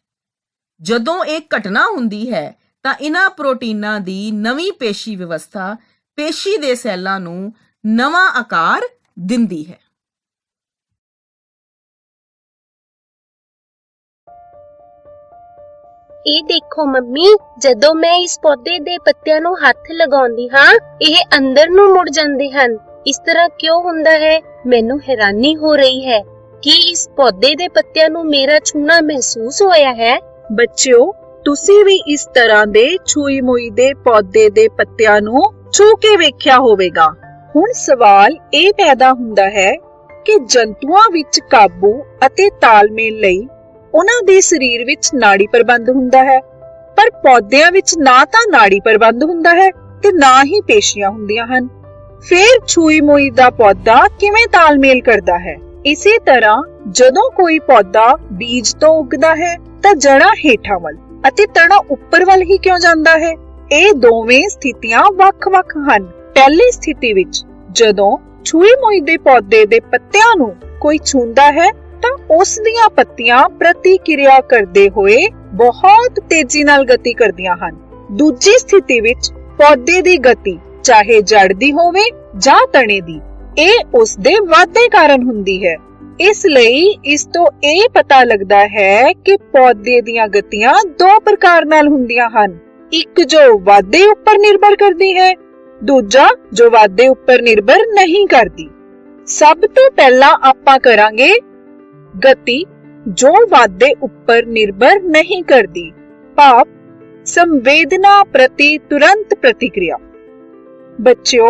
ਜਦੋਂ ਇਹ ਘਟਨਾ ਹੁੰਦੀ ਹੈ ਤਾਂ ਇਹਨਾਂ ਪ੍ਰੋਟੀਨਾਂ ਦੀ ਨਵੀਂ ਪੇਸ਼ੀ ਵਿਵਸਥਾ ਪੇਸ਼ੀ ਦੇ ਸੈੱਲਾਂ ਨੂੰ ਨਵਾਂ ਆਕਾਰ ਦਿੰਦੀ ਹੈ। ਇਹ ਦੇਖੋ ਮੰਮੀ, ਜਦੋਂ ਮੈਂ ਇਸ ਪੌਦੇ ਦੇ ਪੱਤਿਆਂ ਨੂੰ ਹੱਥ ਲਗਾਉਂਦੀ ਹਾਂ, ਇਹ ਅੰਦਰ ਨੂੰ ਮੁੜ ਜਾਂਦੇ ਹਨ। ਇਸ ਤਰ੍ਹਾਂ ਕਿਉਂ ਹੁੰਦਾ ਹੈ? ਮੈਨੂੰ ਹੈਰਾਨੀ ਹੋ ਰਹੀ ਹੈ ਕਿ ਇਸ ਪੌਦੇ ਦੇ ਪੱਤਿਆਂ ਨੂੰ ਮੇਰਾ ਛੂਣਾ ਮਹਿਸੂਸ ਹੋਇਆ ਹੈ। ਬੱਚਿਓ, ਤੁਸੀਂ ਵੀ ਇਸ ਤਰ੍ਹਾਂ ਦੇ ਛੂਈ ਮੋਈ ਦੇ ਪੌਦੇ ਦੇ ਪੱਤਿਆਂ ਨੂੰ ਛੂ ਕੇ ਵੇਖਿਆ ਹੋਵੇਗਾ। ਹੁਣ ਸਵਾਲ ਇਹ ਪੈਦਾ ਹੁੰਦਾ ਹੈ ਕਿ ਜੰਤੂਆਂ ਵਿੱਚ ਕਾਬੂ ਅਤੇ ਤਾਲਮੇਲ ਲਈ ਉਹਨਾਂ ਦੇ ਸਰੀਰ ਵਿੱਚ ਨਾੜੀ ਪ੍ਰਬੰਧ ਹੁੰਦਾ ਹੈ, ਪਰ ਪੌਦਿਆਂ ਵਿੱਚ ਨਾ ਤਾਂ ਨਾੜੀ ਪ੍ਰਬੰਧ ਹੁੰਦਾ ਹੈ ਤੇ ਨਾ ਹੀ ਪੇਸ਼ੀਆਂ ਹੁੰਦੀਆਂ ਹਨ। ਫਿਰ ਛੂਈ ਮੋਈ ਦਾ ਪੌਦਾ ਕਿਵੇਂ ਤਾਲਮੇਲ ਕਰਦਾ ਹੈ? ਇਸੇ ਤਰ੍ਹਾਂ ਜਦੋਂ ਕੋਈ ਪੌਦਾ ਬੀਜ ਤੋਂ ਉੱਗਦਾ ਹੈ ਤਾਂ ਜੜ੍ਹਾਂ ਹੇਠਾਂ ਵੱਲ ਅਤੇ ਤਣਾ ਉੱਪਰ ਵੱਲ ਹੀ ਕਿਉਂ ਜਾਂਦਾ ਹੈ? ਇਹ ਦੋਵੇਂ ਸਥਿਤੀਆਂ ਵੱਖ-ਵੱਖ ਹਨ। ਪਹਿਲੀ ਸਥਿਤੀ ਵਿੱਚ ਜਦੋਂ ਛੂਈ ਮੋਈ ਦੇ ਪੌਦੇ ਦੇ ਪੱਤਿਆਂ ਨੂੰ ਕੋਈ ਛੂੰਦਾ ਹੈ ਤਾਂ ਉਸ ਦੀਆਂ ਪੱਤੀਆਂ ਪ੍ਰਤੀਕਿਰਿਆ ਕਰਦੇ ਹੋਏ ਬਹੁਤ ਤੇਜ਼ੀ ਨਾਲ ਗਤੀ ਕਰਦੀਆਂ ਹਨ। ਦੂਜੀ ਸਥਿਤੀ ਵਿੱਚ ਪੌਦੇ ਦੀ ਗਤੀ ਚਾਹੇ ਜੜ ਦੀ ਹੋਵੇ ਜਾਂ ਤਣੇ ਦੀ, ਇਹ ਉਸ ਦੇ ਵਾਧੇ ਕਾਰਨ ਹੁੰਦੀ ਹੈ। ਇਸ ਲਈ ਇਸ ਤੋਂ ਇਹ ਪਤਾ ਲੱਗਦਾ ਹੈ ਕਿ ਪੌਦੇ ਦੀਆਂ ਗਤੀਆਂ ਦੋ ਪ੍ਰਕਾਰ ਨਾਲ ਹੁੰਦੀਆਂ ਹਨ, ਇੱਕ ਜੋ ਵਾਧੇ ਉੱਪਰ ਨਿਰਭਰ ਕਰਦੀ ਹੈ, ਦੂਜਾ ਜੋ ਵਾਧੇ ਉੱਪਰ ਨਿਰਭਰ ਨਹੀਂ ਕਰਦੀ। ਸਭ ਤੋਂ ਪਹਿਲਾਂ ਆਪਾਂ ਕਰਾਂਗੇ ਗਤੀ ਜੋ ਵਾਧੇ ਉੱਪਰ ਨਿਰਭਰ ਨਹੀਂ ਕਰਦੀ, ਭਾਵ ਸੰਵੇਦਨਾ ਪ੍ਰਤੀ ਤੁਰੰਤ ਪ੍ਰਤੀਕਿਰਿਆ। ਬੱਚਿਓ,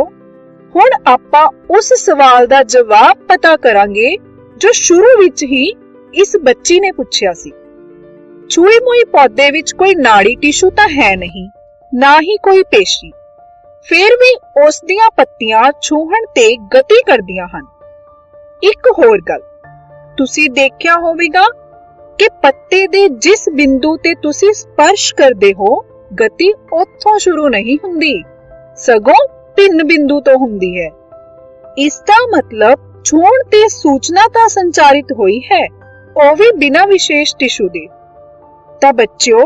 ਹੁਣ ਆਪਾਂ ਉਸ ਸਵਾਲ ਦਾ ਜਵਾਬ ਪਤਾ ਕਰਾਂਗੇ ਜੋ ਸ਼ੁਰੂ ਵਿੱਚ ਹੀ ਇਸ ਬੱਚੀ ਨੇ ਪੁੱਛਿਆ ਸੀ। ਛੂਈ ਮੋਈ ਪੌਦੇ ਵਿੱਚ ਕੋਈ ਨਾੜੀ ਟਿਸ਼ੂ ਤਾਂ ਹੈ ਨਹੀਂ, ਨਾ ਹੀ ਕੋਈ ਪੇਸ਼ੀ, ਫਿਰ ਵੀ ਉਸ ਦੀਆਂ ਪੱਤੀਆਂ ਛੂਹਣ ਤੇ ਗਤੀ ਕਰਦੀਆਂ ਹਨ। ਇੱਕ ਹੋਰ ਗੱਲ, ਤੁਸੀਂ ਦੇਖਿਆ ਹੋਵੇਗਾ ਕਿ ਪੱਤੇ ਦੇ ਜਿਸ ਬਿੰਦੂ ਤੇ ਤੁਸੀਂ ਸਪਰਸ਼ ਕਰਦੇ ਹੋ, ਗਤੀ ਉੱਥੋਂ ਸ਼ੁਰੂ ਨਹੀਂ ਹੁੰਦੀ, ਸਗੋਂ ਭਿੰਨ ਬਿੰਦੂ ਤੋਂ ਹੁੰਦੀ ਹੈ। ਇਸ ਦਾ ਮਤਲਬ ਛੂਹਣ ਤੇ ਸੂਚਨਾ ਤਾਂ ਸੰਚਾਰਿਤ ਹੋਈ ਹੈ, ਉਹ ਵੀ ਬਿਨਾਂ ਵਿਸ਼ੇਸ਼ ਟਿਸ਼ੂ ਦੇ। ਤਾਂ ਬੱਚਿਓ,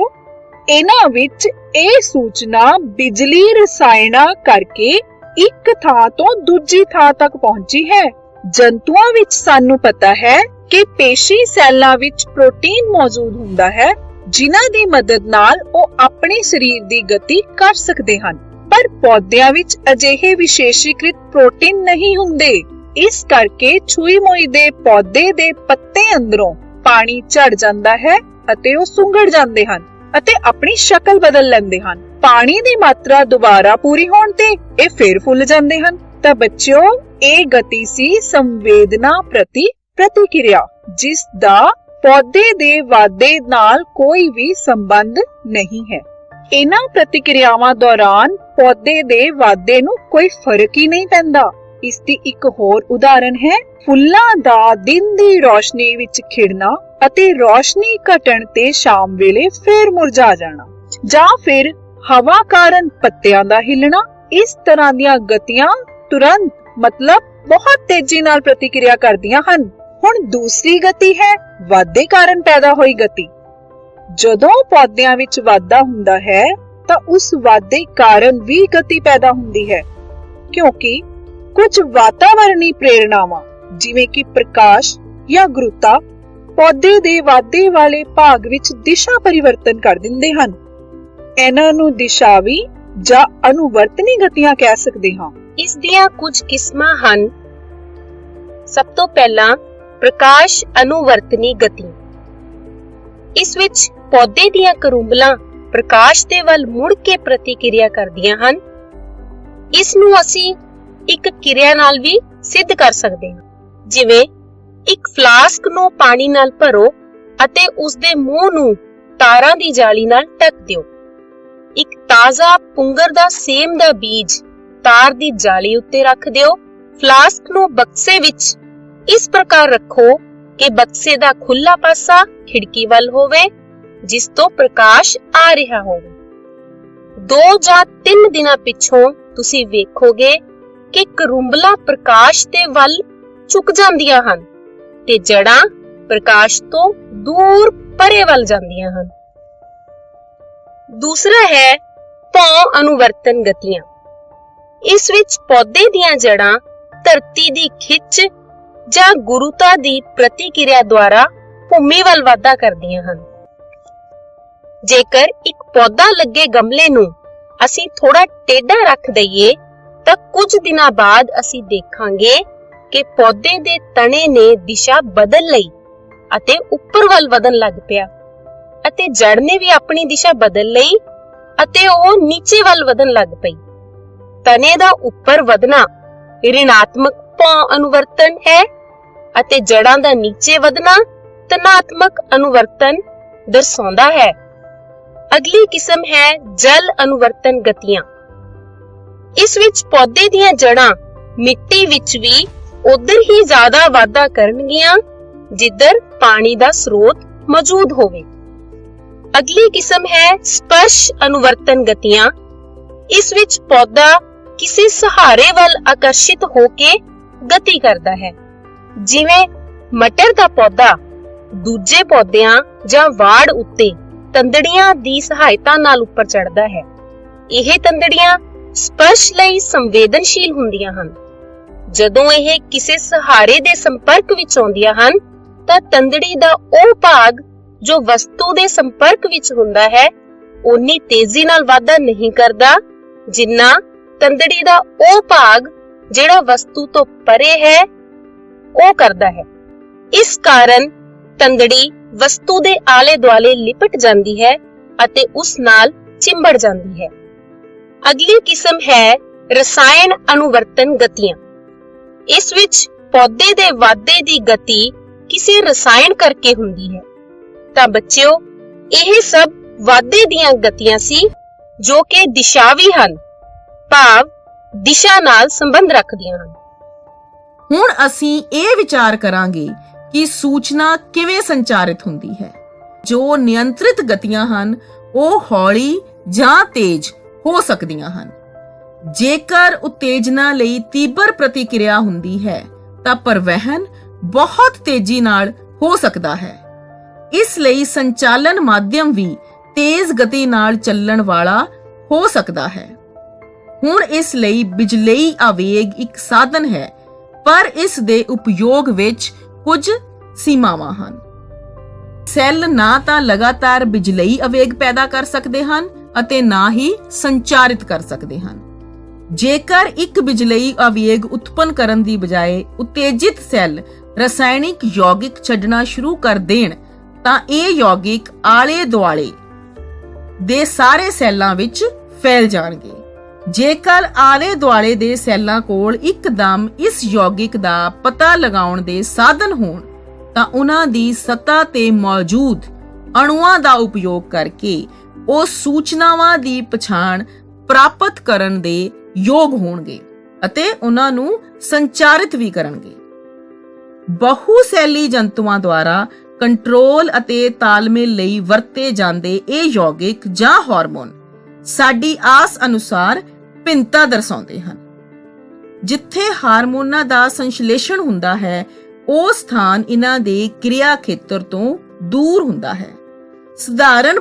ਇਹਨਾਂ ਵਿੱਚ ਇਹ ਸੂਚਨਾ ਬਿਜਲੀ ਰਸਾਇਣਾ ਕਰਕੇ ਇੱਕ ਥਾਂ ਤੋਂ ਦੂਜੀ ਥਾਂ ਤੱਕ ਪਹੁੰਚੀ ਹੈ। ਜੰਤੂਆਂ ਵਿੱਚ ਸਾਨੂੰ ਪਤਾ ਹੈ ਕਿ ਪੇਸ਼ੀ ਸੈੱਲਾਂ ਵਿੱਚ ਪ੍ਰੋਟੀਨ ਮੌਜੂਦ ਹੁੰਦਾ ਹੈ, ਜਿਨ੍ਹਾਂ ਦੀ ਮਦਦ ਨਾਲ ਉਹ ਆਪਣੇ ਸਰੀਰ ਦੀ ਗਤੀ ਕਰ ਸਕਦੇ ਹਨ, ਪਰ ਪੌਦਿਆਂ ਵਿੱਚ ਅਜਿਹੇ ਵਿਸ਼ੇਸ਼ੀਕ੍ਰਿਤ ਪ੍ਰੋਟੀਨ ਨਹੀਂ ਹੁੰਦੇ। ਇਸ ਕਰਕੇ ਛੂਈ ਮੋਈ ਦੇ ਪੌਦੇ ਦੇ ਪੱਤੇ ਅੰਦਰੋਂ ਪਾਣੀ ਝੜ ਜਾਂਦਾ ਹੈ ਅਤੇ ਉਹ ਸੁੰਗੜ ਜਾਂਦੇ ਹਨ ਅਤੇ ਆਪਣੀ ਸ਼ਕਲ ਬਦਲ ਲੈਂਦੇ ਹਨ। ਪਾਣੀ ਦੀ ਮਾਤਰਾ ਦੁਬਾਰਾ ਪੂਰੀ ਹੋਣ ਤੇ ਇਹ ਫਿਰ ਫੁੱਲ ਜਾਂਦੇ ਹਨ। ਤਾਂ ਬੱਚਿਓ, ਇਹ ਗਤੀ ਸੀ ਸੰਵੇਦਨਾ ਪ੍ਰਤੀ ਪ੍ਰਤੀਕਿਰਿਆ, ਜਿਸ ਦਾ ਪੌਦੇ ਦੇ ਵਾਧੇ ਨਾਲ ਕੋਈ ਵੀ ਸੰਬੰਧ ਨਹੀਂ ਹੈ। ਇਹਨਾਂ ਪ੍ਰਤੀਕਿਰਿਆਵਾਂ ਦੌਰਾਨ ਪੌਦੇ ਦੇ ਵਾਧੇ ਨੂੰ ਕੋਈ ਫਰਕ ਹੀ ਨਹੀਂ ਪੈਂਦਾ। ਇਸ ਦੀ ਇੱਕ ਹੋਰ ਉਦਾਹਰਨ ਹੈ ਫੁੱਲਾਂ ਦਾ ਦਿਨ ਦੀ ਰੋਸ਼ਨੀ ਵਿੱਚ ਖਿੜਨਾ ਅਤੇ ਰੋਸ਼ਨੀ ਘਟਣ ਤੇ ਸ਼ਾਮ ਵੇਲੇ ਫੇਰ ਮੁਰਝਾ ਜਾਣਾ, ਜਾਂ ਫਿਰ ਹਵਾ ਕਾਰਨ ਪੱਤਿਆਂ ਦਾ ਹਿੱਲਣਾ। ਇਸ ਤਰ੍ਹਾਂ ਦੀਆਂ ਗਤੀਆਂ ਤੁਰੰਤ ਮਤਲਬ ਬਹੁਤ ਤੇਜ਼ੀ ਨਾਲ ਪ੍ਰਤੀਕਿਰਿਆ ਕਰਦੀਆਂ ਹਨ। ਹੁਣ ਦੂਸਰੀ ਗਤੀ ਹੈ ਵਾਧੇ ਕਾਰਨ ਪੈਦਾ ਹੋਈ ਗਤੀ। ਜਦੋਂ ਪੌਦਿਆਂ ਵਿੱਚ ਵਾਧਾ ਹੁੰਦਾ ਹੈ ਤਾਂ ਉਸ ਵਾਧੇ ਕਾਰਨ ਵੀ ਗਤੀ ਪੈਦਾ ਹੁੰਦੀ ਹੈ, ਕਿਉਂਕਿ ਕੁਝ ਵਾਤਾਵਰਣੀ ਪ੍ਰੇਰਣਾਵਾਂ ਜਿਵੇਂ ਕਿ ਪ੍ਰਕਾਸ਼ ਜਾਂ ਗੁਰੂਤਾ ਪੌਦੇ ਦੇ ਵਾਧੇ ਵਾਲੇ ਭਾਗ ਵਿੱਚ ਦਿਸ਼ਾ ਪਰਿਵਰਤਨ ਕਰ ਦਿੰਦੇ ਹਨ। ਇਹਨਾਂ ਨੂੰ ਦਿਸ਼ਾਵੀ ਜਾਂ ਅਨੁਵਰਤਨੀ ਗਤੀਆਂ ਕਹਿ ਸਕਦੇ ਹਾਂ। ਇਸ ਦੀਆਂ ਕੁਝ ਕਿਸਮਾਂ ਹਨ। ਸਭ ਤੋਂ ਪਹਿਲਾਂ ਪ੍ਰਕਾਸ਼ ਅਨੁਵਰਤਨੀ ਗਤੀ। ਇਸ ਵਿੱਚ ਪੌਦੇ ਦੀਆਂ ਕਰੂੰਬਲਾਂ ਪ੍ਰਕਾਸ਼ ਦੇ ਵੱਲ ਮੁੜ ਕੇ ਪ੍ਰਤੀਕਿਰਿਆ ਕਰਦੀਆਂ ਹਨ। ਇਸ ਨੂੰ ਅਸੀਂ ਇੱਕ ਕਿਰਿਆ ਨਾਲ ਵੀ ਸਿੱਧ ਕਰ ਸਕਦੇ ਹਾਂ, ਜਿਵੇਂ ਇੱਕ ਫਲਾਸਕ ਨੂੰ ਪਾਣੀ ਨਾਲ ਭਰੋ ਅਤੇ ਉਸ ਦੇ ਮੂੰਹ ਨੂੰ ਤਾਰਾਂ ਦੀ ਜਾਲੀ ਨਾਲ ਢੱਕ ਦਿਓ। ਇੱਕ ਤਾਜ਼ਾ ਪੁੰਗਰ ਦਾ ਸੇਮ ਦਾ ਬੀਜ ਤਾਰ ਦੀ ਜਾਲੀ ਉੱਤੇ ਰੱਖ ਦਿਓ। ਫਲਾਸਕ ਨੂੰ ਬਕਸੇ ਵਿੱਚ ਇਸ ਪ੍ਰਕਾਰ ਰੱਖੋ ਕਿ ਬਕਸੇ ਦਾ ਖੁੱਲਾ ਪਾਸਾ ਖਿੜਕੀ ਵੱਲ ਹੋਵੇ, ਜਿਸ ਤੋਂ ਪ੍ਰਕਾਸ਼ ਆ ਰਿਹਾ ਹੋਵੇ। 2 ਜਾਂ 3 ਦਿਨਾਂ ਪਿੱਛੋਂ ਤੁਸੀਂ ਵੇਖੋਗੇ ਕਿ ਕਰੂੰਬਲਾਂ ਪ੍ਰਕਾਸ਼ ਦੇ ਵੱਲ ਝੁਕ ਜਾਂਦੀਆਂ ਹਨ ਤੇ ਜੜਾਂ ਪ੍ਰਕਾਸ਼ ਤੋਂ ਦੂਰ ਪਰੇ ਵੱਲ ਜਾਂਦੀਆਂ ਹਨ। ਦੂਸਰਾ ਹੈ ਭੌ ਅਨੁਵਰਤਨ ਗਤੀਆਂ। ਇਸ ਵਿੱਚ ਪੌਦੇ ਦੀਆਂ ਜੜਾਂ ਧਰਤੀ ਦੀ ਖਿੱਚ ਜਾਂ ਗੁਰੂਤਾ ਦੀ ਪ੍ਰਤੀਕਿਰਿਆ ਦੁਆਰਾ ਭੂਮੀ ਵੱਲ ਵਾਧਾ ਕਰਦੀਆਂ ਹਨ। ਜੇਕਰ ਇੱਕ ਪੌਦਾ ਲੱਗੇ ਗਮਲੇ ਨੂੰ ਅਸੀਂ ਥੋੜਾ ਟੇਢਾ ਰੱਖ ਦਈਏ ਤਾਂ ਕੁਝ ਦਿਨਾਂ ਬਾਅਦ ਅਸੀਂ ਦੇਖਾਂਗੇ ਕਿ ਪੌਦੇ ਦੇ ਤਣੇ ਨੇ ਦਿਸ਼ਾ ਬਦਲ ਲਈ ਅਤੇ ਉੱਪਰ ਵੱਲ ਵਧਣ ਲੱਗ ਪਿਆ, ਅਤੇ ਜੜ ਨੇ ਵੀ ਆਪਣੀ ਦਿਸ਼ਾ ਬਦਲ ਲਈ ਅਤੇ ਉਹ ਨੀਚੇ ਵੱਲ ਵਧਣ ਲੱਗ ਪਈ। ਤਣੇ ਦਾ ਉੱਪਰ ਵਧਣਾ ਰਿਣਾਤਮਕ ਭੌ ਅਨੁਵਰਤਨ ਹੈ ਅਤੇ ਜੜਾਂ ਦਾ ਨੀਚੇ ਵਧਣਾ ਧਨਾਤਮਕ ਅਨੁਵਰਤਨ ਦਰਸਾਉਂਦਾ ਹੈ। ਅਗਲੀ ਕਿਸਮ ਹੈ ਜਲ ਅਨੁਵਰਤਨ ਗਤੀਆਂ। ਇਸ ਵਿੱਚ ਪੌਦੇ ਦੀਆਂ ਜੜਾਂ ਮਿੱਟੀ ਵਿੱਚ ਵੀ ਉਧਰ ਹੀ ਜ਼ਿਆਦਾ ਵਾਧਾ ਕਰਨਗੀਆਂ ਜਿੱਧਰ ਪਾਣੀ ਦਾ ਸਰੋਤ ਮੌਜੂਦ ਹੋਵੇ। ਅਗਲੀ ਕਿਸਮ ਹੈ ਸਪਰਸ਼ ਅਨੁਵਰਤਨ ਗਤੀਆਂ। ਇਸ ਵਿੱਚ ਪੌਦਾ ਕਿਸੇ ਸਹਾਰੇ ਵੱਲ ਆਕਰਸ਼ਿਤ ਹੋ ਕੇ ਗਤੀ ਕਰਦਾ ਹੈ। ਜਿਵੇਂ ਮਟਰ ਦਾ ਪੌਦਾ ਦੂਜੇ ਪੌਦਿਆਂ ਜਾਂ ਵਾੜ ਉੱਤੇ ਤੰਦੜੀਆਂ ਦੀ ਸਹਾਇਤਾ ਨਾਲ ਉੱਪਰ ਚੜ੍ਹਦਾ ਹੈ। ਇਹ ਤੰਦੜੀਆਂ ਸਪਰਸ਼ ਲਈ ਸੰਵੇਦਨਸ਼ੀਲ ਹੁੰਦੀਆਂ ਹਨ। ਜਦੋਂ ਇਹ ਕਿਸੇ ਸਹਾਰੇ ਦੇ ਸੰਪਰਕ ਵਿੱਚ ਆਉਂਦੀਆਂ ਹਨ ਤਾਂ ਤੰਦੜੀ ਦਾ ਉਹ ਭਾਗ ਜੋ ਵਸਤੂ ਦੇ ਸੰਪਰਕ ਵਿੱਚ ਹੁੰਦਾ ਹੈ ਓਨੀ ਤੇਜ਼ੀ ਨਾਲ ਵਾਧਾ ਨਹੀਂ ਕਰਦਾ ਜਿੰਨਾ ਤੰਦੜੀ ਦਾ ਉਹ ਭਾਗ ਜਿਹੜਾ ਵਸਤੂ ਤੋਂ ਪਰੇ ਹੈ ਉਹ ਕਰਦਾ ਹੈ। ਇਸ ਕਾਰਨ ਤੰਦੜੀ ਵਸਤੂ ਦੇ ਆਲੇ ਦੁਆਲੇ ਲਿਪਟ ਜਾਂਦੀ ਹੈ ਅਤੇ ਉਸ ਨਾਲ ਚਿੰਬੜ ਜਾਂਦੀ ਹੈ। ਅਗਲੀ ਕਿਸਮ ਹੈ ਰਸਾਇਣ ਅਨੁਵਰਤਨ ਗਤੀਆਂ। ਇਸ ਵਿੱਚ ਪੌਦੇ ਦੇ ਵਾਧੇ ਦੀ ਗਤੀ ਕਿਸੇ ਰਸਾਇਣ ਕਰਕੇ ਹੁੰਦੀ ਹੈ। ਤਾਂ ਬੱਚਿਓ, ਇਹ ਸਭ ਵਾਧੇ ਦੀਆਂ ਗਤੀਆਂ ਸੀ ਜੋ ਕਿ ਦਿਸ਼ਾਵੀ ਹਨ, ਭਾਵ ਦਿਸ਼ਾ ਨਾਲ ਸੰਬੰਧ ਰੱਖਦੀਆਂ ਹਨ। ਹੁਣ ਅਸੀਂ ਇਹ ਵਿਚਾਰ ਕਰਾਂਗੇ ਕਿ ਸੂਚਨਾ ਕਿਵੇਂ ਸੰਚਾਰਿਤ ਹੁੰਦੀ ਹੈ। ਜੋ ਨਿਯੰਤਰਿਤ ਗਤੀਆਂ ਹਨ ਉਹ ਹੌਲੀ ਜਾਂ ਤੇਜ਼ ਹੋ ਸਕਦੀਆਂ ਹਨ। ਜੇਕਰ ਉਤੇਜਨਾ ਲਈ ਤੀਬਰ ਪ੍ਰਤੀਕਿਰਿਆ ਹੁੰਦੀ ਹੈ ਤਾਂ ਪਰਿਵਹਨ ਬਹੁਤ ਤੇਜ਼ੀ ਨਾਲ ਹੋ ਸਕਦਾ ਹੈ। ਇਸ ਲਈ ਸੰਚਾਲਨ ਮਾਧਿਅਮ ਵੀ ਤੇਜ਼ ਗਤੀ ਨਾਲ ਚੱਲਣ ਵਾਲਾ ਹੋ ਸਕਦਾ ਹੈ। ਹੁਣ ਇਸ ਲਈ ਬਿਜਲਈ ਆਵੇਗ ਇੱਕ ਸਾਧਨ ਹੈ, ਪਰ ਇਸ ਦੇ ਉਪਯੋਗ ਵਿੱਚ ਕੁਝ ਸੀਮਾਵਾਂ ਹਨ। ਸੈੱਲ ਨਾ ਤਾਂ ਲਗਾਤਾਰ ਬਿਜਲਈ ਆਵੇਗ ਪੈਦਾ ਕਰ ਸਕਦੇ ਹਨ ਅਤੇ ਨਾ ਹੀ ਸੰਚਾਰਿਤ ਕਰ ਸਕਦੇ ਹਨ। ਜੇਕਰ ਇੱਕ ਬਿਜਲਈ ਆਵੇਗ ਉਤਪੰਨ ਕਰਨ ਦੀ ਬਜਾਏ ਉਤੇਜਿਤ ਸੈੱਲ ਰਸਾਇਣਿਕ ਯੌਗਿਕ ਛੱਡਣਾ ਸ਼ੁਰੂ ਕਰ ਦੇਣ ਤਾਂ ਇਹ ਯੌਗਿਕ ਆਲੇ ਦੁਆਲੇ ਦੇ ਸਾਰੇ ਸੈੱਲਾਂ ਵਿੱਚ ਫੈਲ ਜਾਣਗੇ। ਜੇਕਰ ਆਲੇ ਦੁਆਲੇ ਦੇ ਸੈੱਲਾਂ ਕੋਲ ਇੱਕਦਮ ਇਸ ਯੌਗਿਕ ਦਾ ਪਤਾ ਲਗਾਉਣ ਦੇ ਸਾਧਨ ਹੋਣ ਤਾਂ ਉਹਨਾਂ ਦੀ ਸਤ੍ਹਾ ਤੇ ਮੌਜੂਦ ਅਣੂਆਂ ਦਾ ਉਪਯੋਗ ਕਰਕੇ ਉਹ ਸੂਚਨਾਵਾਂ ਦੀ ਪਛਾਣ ਪ੍ਰਾਪਤ ਕਰਨ ਦੇ ਯੋਗ ਹੋਣਗੇ ਅਤੇ ਉਹਨਾਂ ਨੂੰ ਸੰਚਾਰਿਤ ਵੀ ਕਰਨਗੇ। ਬਹੁ ਸੈਲੀ ਜੰਤੂਆਂ ਦੁਆਰਾ ਕੰਟਰੋਲ ਅਤੇ ਤਾਲਮੇਲ ਲਈ ਵਰਤੇ ਜਾਂਦੇ ਇਹ ਯੌਗਿਕ ਜਾਂ ਹਾਰਮੋਨ ਸਾਡੀ ਆਸ ਅਨੁਸਾਰ ਭਿੰਨਤਾ ਦਰਸਾਉਂਦੇ ਹਨ। ਜਿੱਥੇ ਹਾਰਮੋਨਾਂ ਦਾ ਸੰਸ਼ਲੇਸ਼ਣ ਹੁੰਦਾ ਹੈ ਉਹ ਸਥਾਨ ਇਹਨਾਂ ਦੇ ਕਿਰਿਆ ਖੇਤਰ ਤੋਂ ਦੂਰ ਹੁੰਦਾ ਹੈ। ਸਧਾਰਨ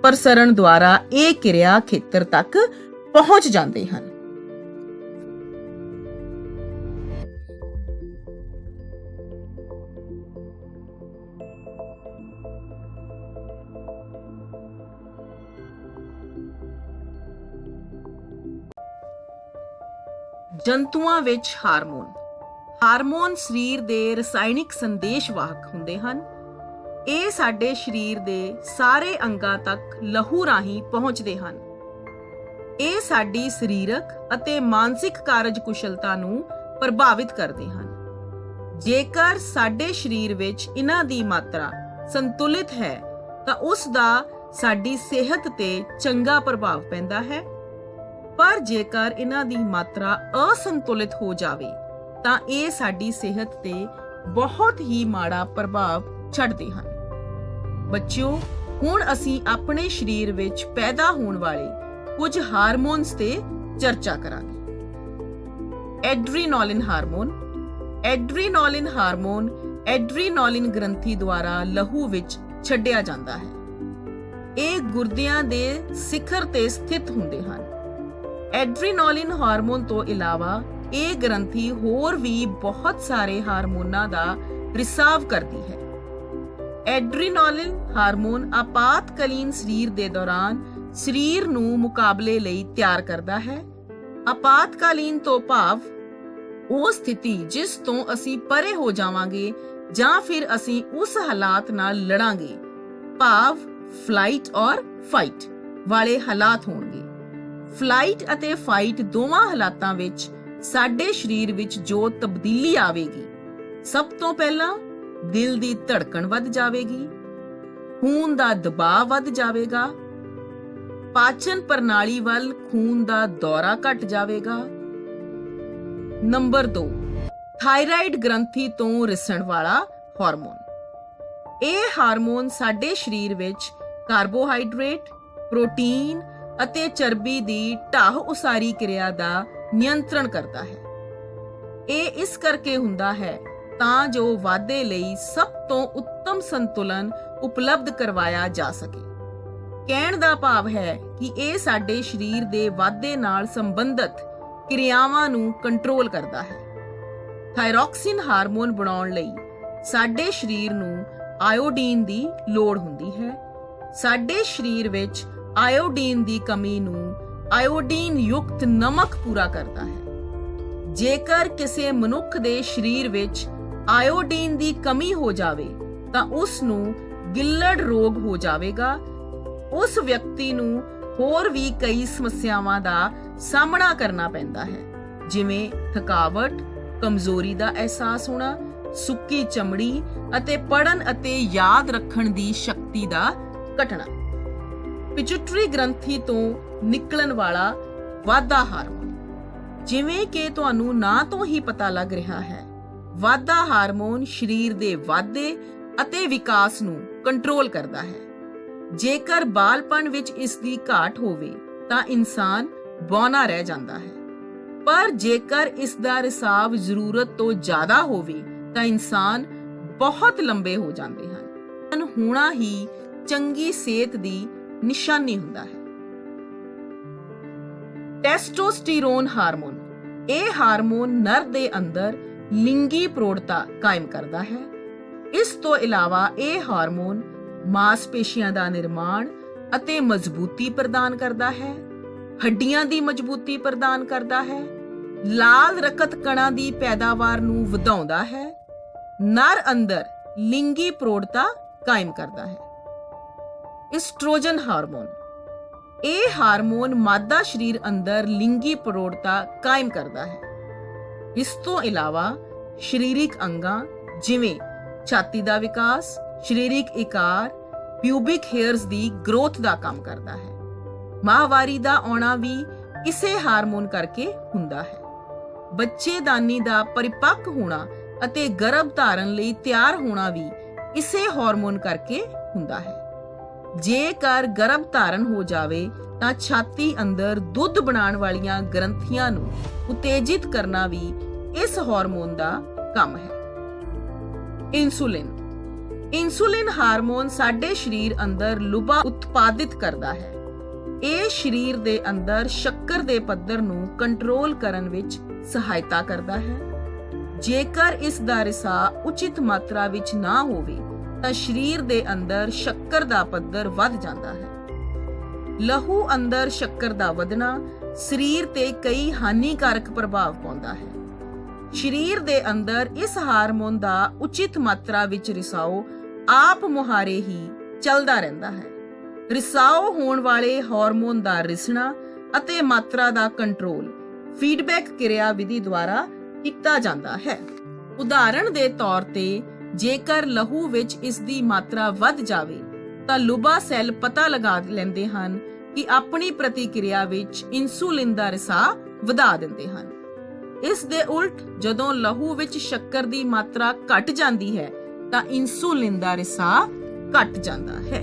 ਪ੍ਰਸਰਣ ਦੁਆਰਾ ਇਹ ਕਿਰਿਆ ਖੇਤਰ ਤੱਕ ਪਹੁੰਚ ਜਾਂਦੇ ਹਨ। ਜੰਤੂਆਂ ਵਿੱਚ ਹਾਰਮੋਨ ਸਰੀਰ ਦੇ ਰਸਾਇਣਿਕ ਸੰਦੇਸ਼ਵਾਹਕ ਹੁੰਦੇ ਹਨ। ਇਹ ਸਾਡੇ ਸਰੀਰ ਦੇ ਸਾਰੇ ਅੰਗਾਂ ਤੱਕ ਲਹੂ ਰਾਹੀਂ ਪਹੁੰਚਦੇ ਹਨ। ਇਹ ਸਾਡੀ ਸਰੀਰਕ ਅਤੇ ਮਾਨਸਿਕ ਕਾਰਜਕੁਸ਼ਲਤਾ ਨੂੰ ਪ੍ਰਭਾਵਿਤ ਕਰਦੇ ਹਨ। ਜੇਕਰ ਸਾਡੇ ਸਰੀਰ ਵਿੱਚ ਇਹਨਾਂ ਦੀ ਮਾਤਰਾ ਸੰਤੁਲਿਤ ਹੈ ਤਾਂ ਉਸ ਦਾ ਸਾਡੀ ਸਿਹਤ ਤੇ ਚੰਗਾ ਪ੍ਰਭਾਵ ਪੈਂਦਾ ਹੈ। ਪਰ ਜੇਕਰ ਇਹਨਾਂ ਦੀ ਮਾਤਰਾ ਅਸੰਤੁਲਿਤ ਹੋ ਜਾਵੇ ਤਾਂ ਇਹ ਸਾਡੀ ਸਿਹਤ ਤੇ ਬਹੁਤ ਹੀ ਮਾੜਾ ਪ੍ਰਭਾਵ ਛੱਡਦੇ ਹਨ। ਬੱਚਿਓ, ਹੁਣ ਅਸੀਂ ਆਪਣੇ ਸਰੀਰ ਵਿੱਚ ਪੈਦਾ ਹੋਣ ਵਾਲੇ ਕੁਝ ਹਾਰਮੋਨਸ ਤੇ ਚਰਚਾ ਕਰਾਂਗੇ। ਐਡਰੀਨਾਲਿਨ ਹਾਰਮੋਨ ਐਡਰੀਨਾਲਿਨ ਗ੍ਰੰਥੀ ਦੁਆਰਾ ਲਹੂ ਵਿੱਚ ਛੱਡਿਆ ਜਾਂਦਾ ਹੈ। ਇਹ ਗੁਰਦਿਆਂ ਦੇ ਸਿਖਰ ਤੇ ਸਥਿਤ ਹੁੰਦੇ ਹਨ। ਐਡਰੀਨਾਲਿਨ ਹਾਰਮੋਨ ਤੋਂ ਇਲਾਵਾ ਇਹ ਗ੍ਰੰਥੀ ਹੋਰ ਵੀ ਬਹੁਤ ਸਾਰੇ ਹਾਰਮੋਨਾਂ ਦਾ ਰਿਸਾਵ ਕਰਦੀ ਹੈ। ਐਡਰੀਨਾਲਿਨ ਹਾਰਮੋਨ ਆਪਾਤਕਾਲੀਨ ਸਰੀਰ ਦੇ ਦੌਰਾਨ ਸਰੀਰ ਨੂੰ ਮੁਕਾਬਲੇ ਲਈ ਤਿਆਰ ਕਰਦਾ ਹੈ। ਆਪਾਤਕਾਲੀਨ ਤੋਂ ਭਾਵ ਉਹ ਸਥਿਤੀ ਜਿਸ ਤੋਂ ਅਸੀਂ ਪਰੇ ਹੋ ਜਾਵਾਂਗੇ ਜਾਂ ਫਿਰ ਅਸੀਂ ਉਸ ਹਾਲਾਤ ਨਾਲ ਲੜਾਂਗੇ, ਭਾਵ ਫਲਾਈਟ ਔਰ ਫਾਈਟ ਵਾਲੇ ਹਾਲਾਤ ਹੋਣਗੇ। ਫਲਾਈਟ ਅਤੇ ਫਾਈਟ ਦੋਵਾਂ ਹਾਲਾਤਾਂ ਵਿੱਚ ਸਾਡੇ ਸਰੀਰ ਵਿੱਚ ਜੋ ਤਬਦੀਲੀ ਆਵੇਗੀ, ਸਭ ਤੋਂ ਪਹਿਲਾਂ ਦਿਲ ਦੀ ਧੜਕਣ ਵੱਧ ਜਾਵੇਗੀ, ਖੂਨ ਦਾ ਦਬਾਅ ਵੱਧ ਜਾਵੇਗਾ, ਪਾਚਨ ਪ੍ਰਣਾਲੀ ਵੱਲ ਖੂਨ ਦਾ ਦੌਰਾ ਘਟ ਜਾਵੇਗਾ। ਨੰਬਰ 2, ਥਾਇਰਾਇਡ ਗ੍ਰੰਥੀ ਤੋਂ ਰਿਸਣ ਵਾਲਾ ਹਾਰਮੋਨ। ਇਹ ਹਾਰਮੋਨ ਸਾਡੇ ਸਰੀਰ ਵਿੱਚ ਕਾਰਬੋਹਾਈਡਰੇਟ, ਪ੍ਰੋਟੀਨ ਅਤੇ ਚਰਬੀ ਦੀ ਢਾਹ ਉਸਾਰੀ ਕਿਰਿਆ ਦਾ ਨਿਯੰਤਰਣ ਕਰਦਾ ਹੈ। ਇਹ ਇਸ ਕਰਕੇ ਹੁੰਦਾ ਹੈ ਤਾਂ ਜੋ ਵਾਧੇ ਲਈ ਸਭ ਤੋਂ ਉੱਤਮ ਸੰਤੁਲਨ ਉਪਲਬਧ ਕਰਵਾਇਆ ਜਾ ਸਕੇ। ਕਹਿਣ ਦਾ ਭਾਵ ਹੈ ਕਿ ਇਹ ਸਾਡੇ ਸਰੀਰ ਦੇ ਵਾਧੇ ਨਾਲ ਸੰਬੰਧਿਤ ਕਿਰਿਆਵਾਂ ਨੂੰ ਕੰਟਰੋਲ ਕਰਦਾ ਹੈ। ਥਾਇਰੋਕਸਿਨ ਹਾਰਮੋਨ ਬਣਾਉਣ ਲਈ ਸਾਡੇ ਸਰੀਰ ਨੂੰ ਆਇਓਡੀਨ ਦੀ ਲੋੜ ਹੁੰਦੀ ਹੈ। ਸਾਡੇ ਸਰੀਰ ਵਿੱਚ ਆਇਓਡੀਨ ਦੀ ਕਮੀ ਨੂੰ ਆਇਓਡੀਨ ਯੁਕਤ ਨਮਕ ਪੂਰਾ ਕਰਦਾ ਹੈ। ਜੇਕਰ ਕਿਸੇ ਮਨੁੱਖ ਦੇ ਸਰੀਰ ਵਿੱਚ ਆਇਓਡੀਨ ਦੀ ਕਮੀ ਹੋ ਜਾਵੇ ਤਾਂ ਉਸ ਨੂੰ ਗਿੱਲੜ ਰੋਗ ਹੋ ਜਾਵੇਗਾ। ਉਸ ਵਿਅਕਤੀ ਨੂੰ ਹੋਰ ਵੀ ਕਈ ਸਮੱਸਿਆਵਾਂ ਦਾ ਸਾਹਮਣਾ ਕਰਨਾ ਪੈਂਦਾ ਹੈ, ਜਿਵੇਂ ਥਕਾਵਟ, ਕਮਜ਼ੋਰੀ ਦਾ ਅਹਿਸਾਸ ਹੋਣਾ, ਸੁੱਕੀ ਚਮੜੀ ਅਤੇ ਪੜ੍ਹਨ ਅਤੇ ਯਾਦ ਰੱਖਣ ਦੀ ਸ਼ਕਤੀ ਦਾ ਘਟਣਾ। ਪਿਚੁਟਰੀ ਗ੍ਰੰਥੀ ਤੋਂ ਨਿਕਲਣ ਵਾਲਾ ਵਾਧਾ ਹਾਰਮੋਨ। ਜਿਵੇਂ ਕਿ ਤੁਹਾਨੂੰ ਨਾਂ ਤੋਂ ਹੀ ਪਤਾ ਲੱਗ ਰਿਹਾ ਹੈ, ਵਾਧਾ ਹਾਰਮੋਨ ਸਰੀਰ ਦੇ ਵਾਧੇ ਅਤੇ ਵਿਕਾਸ ਨੂੰ ਕੰਟਰੋਲ ਕਰਦਾ ਹੈ। ਜੇਕਰ ਬਾਲਪਣ ਵਿੱਚ ਇਸ ਦੀ ਘਾਟ ਹੋਵੇ ਤਾਂ ਇਨਸਾਨ ਬੌਨਾ ਰਹਿ ਜਾਂਦਾ ਹੈ, ਪਰ ਜੇਕਰ ਇਸ ਦਾ ਰਿਸਾਵ ਜ਼ਰੂਰਤ ਤੋਂ ਜ਼ਿਆਦਾ ਹੋਵੇ ਤਾਂ ਇਨਸਾਨ ਬਹੁਤ ਲੰਬੇ ਹੋ ਜਾਂਦੇ ਹਨ। ਹੋਣਾ ਹੀ ਚੰਗੀ ਸਿਹਤ ਦੀ ਨਿਸ਼ਾਨੀ ਹੁੰਦਾ ਹੈ। ਟੈਸਟੋਸਟੀਰੋਨ ਹਾਰਮੋਨ। ਇਹ ਹਾਰਮੋਨ ਨਰ ਦੇ ਅੰਦਰ ਲਿੰਗੀ ਪ੍ਰੋੜਤਾ ਕਾਇਮ ਕਰਦਾ ਹੈ। ਇਸ ਤੋਂ ਇਲਾਵਾ ਇਹ ਹਾਰਮੋਨ ਮਾਸਪੇਸ਼ੀਆਂ ਦਾ ਨਿਰਮਾਣ ਅਤੇ ਮਜ਼ਬੂਤੀ ਪ੍ਰਦਾਨ ਕਰਦਾ ਹੈ, ਹੱਡੀਆਂ ਦੀ ਮਜ਼ਬੂਤੀ ਪ੍ਰਦਾਨ ਕਰਦਾ ਹੈ, ਲਾਲ ਰਕਤ ਕਣਾਂ ਦੀ ਪੈਦਾਵਾਰ ਨੂੰ ਵਧਾਉਂਦਾ ਹੈ, ਨਰ ਅੰਦਰ ਲਿੰਗੀ ਪ੍ਰੋੜਤਾ ਕਾਇਮ ਕਰਦਾ ਹੈ। Oestrogen hormone. ਇਹ ਹਾਰਮੋਨ ਮਾਦਾ ਸਰੀਰ ਅੰਦਰ ਲਿੰਗੀ ਪ੍ਰੋੜਤਾ ਕਾਇਮ ਕਰਦਾ ਹੈ। ਇਸ ਤੋਂ ਇਲਾਵਾ ਸਰੀਰਕ ਅੰਗਾਂ ਜਿਵੇਂ ਛਾਤੀ ਦਾ ਵਿਕਾਸ, ਸਰੀਰਕ ਆਕਾਰ, ਪਿਊਬਿਕ ਹੇਅਰਸ ਦੀ ਗਰੋਥ ਦਾ ਕੰਮ ਕਰਦਾ ਹੈ। ਮਾਹਵਾਰੀ ਦਾ ਆਉਣਾ ਵੀ ਇਸੇ ਹਾਰਮੋਨ ਕਰਕੇ ਹੁੰਦਾ ਹੈ। ਬੱਚੇਦਾਨੀ ਦਾ ਪਰਿਪੱਕ ਹੋਣਾ ਅਤੇ ਗਰਭ ਧਾਰਨ ਲਈ ਤਿਆਰ ਹੋਣਾ ਵੀ ਇਸੇ ਹਾਰਮੋਨ ਕਰਕੇ ਹੁੰਦਾ ਹੈ। ਜੇਕਰ ਗਰਭ ਧਾਰਨ ਹੋ ਜਾਵੇ ਤਾਂ ਛਾਤੀ ਅੰਦਰ ਦੁੱਧ ਬਣਾਉਣ ਵਾਲੀਆਂ ਗ੍ਰੰਥੀਆਂ ਨੂੰ ਉਤੇਜਿਤ ਕਰਨਾ ਵੀ ਇਸ ਹਾਰਮੋਨ ਦਾ ਕੰਮ ਹੈ। ਇੰਸੂਲਿਨ ਹਾਰਮੋਨ ਸਾਡੇ ਸਰੀਰ ਅੰਦਰ ਲੁਬਾ ਉਤਪਾਦਿਤ ਕਰਦਾ ਹੈ। ਇਹ ਸਰੀਰ ਦੇ ਅੰਦਰ ਸ਼ੱਕਰ ਦੇ ਪੱਧਰ ਨੂੰ ਕੰਟਰੋਲ ਕਰਨ ਵਿੱਚ ਸਹਾਇਤਾ ਕਰਦਾ ਹੈ। ਜੇਕਰ ਇਸ ਦਾ ਰਿਸਾਅ ਉਚਿਤ ਮਾਤਰਾ ਵਿੱਚ ਨਾ ਹੋਵੇ ਤਾਂ ਸਰੀਰ ਦੇ ਅੰਦਰ ਸ਼ੱਕਰ ਦਾ ਪੱਧਰ ਵੱਧ ਜਾਂਦਾ ਹੈ। ਲਹੂ ਅੰਦਰ ਸ਼ੱਕਰ ਦਾ ਵਧਣਾ ਸਰੀਰ ਤੇ ਕਈ ਹਾਨੀਕਾਰਕ ਪ੍ਰਭਾਵ ਪਾਉਂਦਾ ਹੈ। ਸਰੀਰ ਦੇ ਅੰਦਰ ਇਸ ਹਾਰਮੋਨ ਦਾ ਉਚਿਤ ਮਾਤਰਾ ਵਿੱਚ ਰਿਸਾਓ ਆਪ ਮੁਹਾਰੇ ਹੀ ਚੱਲਦਾ ਰਹਿੰਦਾ ਹੈ। ਰਿਸਾਓ ਹੋਣ ਵਾਲੇ ਹਾਰਮੋਨ ਦਾ ਰਿਸਣਾ ਅਤੇ ਮਾਤਰਾ ਦਾ ਕੰਟਰੋਲ ਫੀਡਬੈਕ ਕਿਰਿਆ ਵਿਧੀ ਦੁਆਰਾ ਕੀਤਾ ਜਾਂਦਾ ਹੈ। ਉਦਾਹਰਣ ਦੇ ਤੌਰ ਤੇ ਜੇਕਰ ਲਹੂ ਵਿੱਚ ਇਸ ਦੀ ਮਾਤਰਾ ਵੱਧ ਜਾਵੇ ਤਾਂ ਲੁਬਾ ਸੈੱਲ ਪਤਾ ਲਗਾ ਲੈਂਦੇ ਹਨ ਕਿ ਆਪਣੀ ਪ੍ਰਤੀਕਿਰਿਆ ਵਿੱਚ ਇਨਸੂਲਿਨ ਦਾ ਰਿਸਾਅ ਵਧਾ ਦਿੰਦੇ ਹਨ। ਇਸ ਦੇ ਉਲਟ ਜਦੋਂ ਲਹੂ ਵਿੱਚ ਸ਼ੱਕਰ ਦੀ ਮਾਤਰਾ ਘਟ ਜਾਂਦੀ ਹੈ ਤਾਂ ਇਨਸੂਲਿਨ ਦਾ ਰਿਸਾਅ ਘਟ ਜਾਂਦਾ ਹੈ।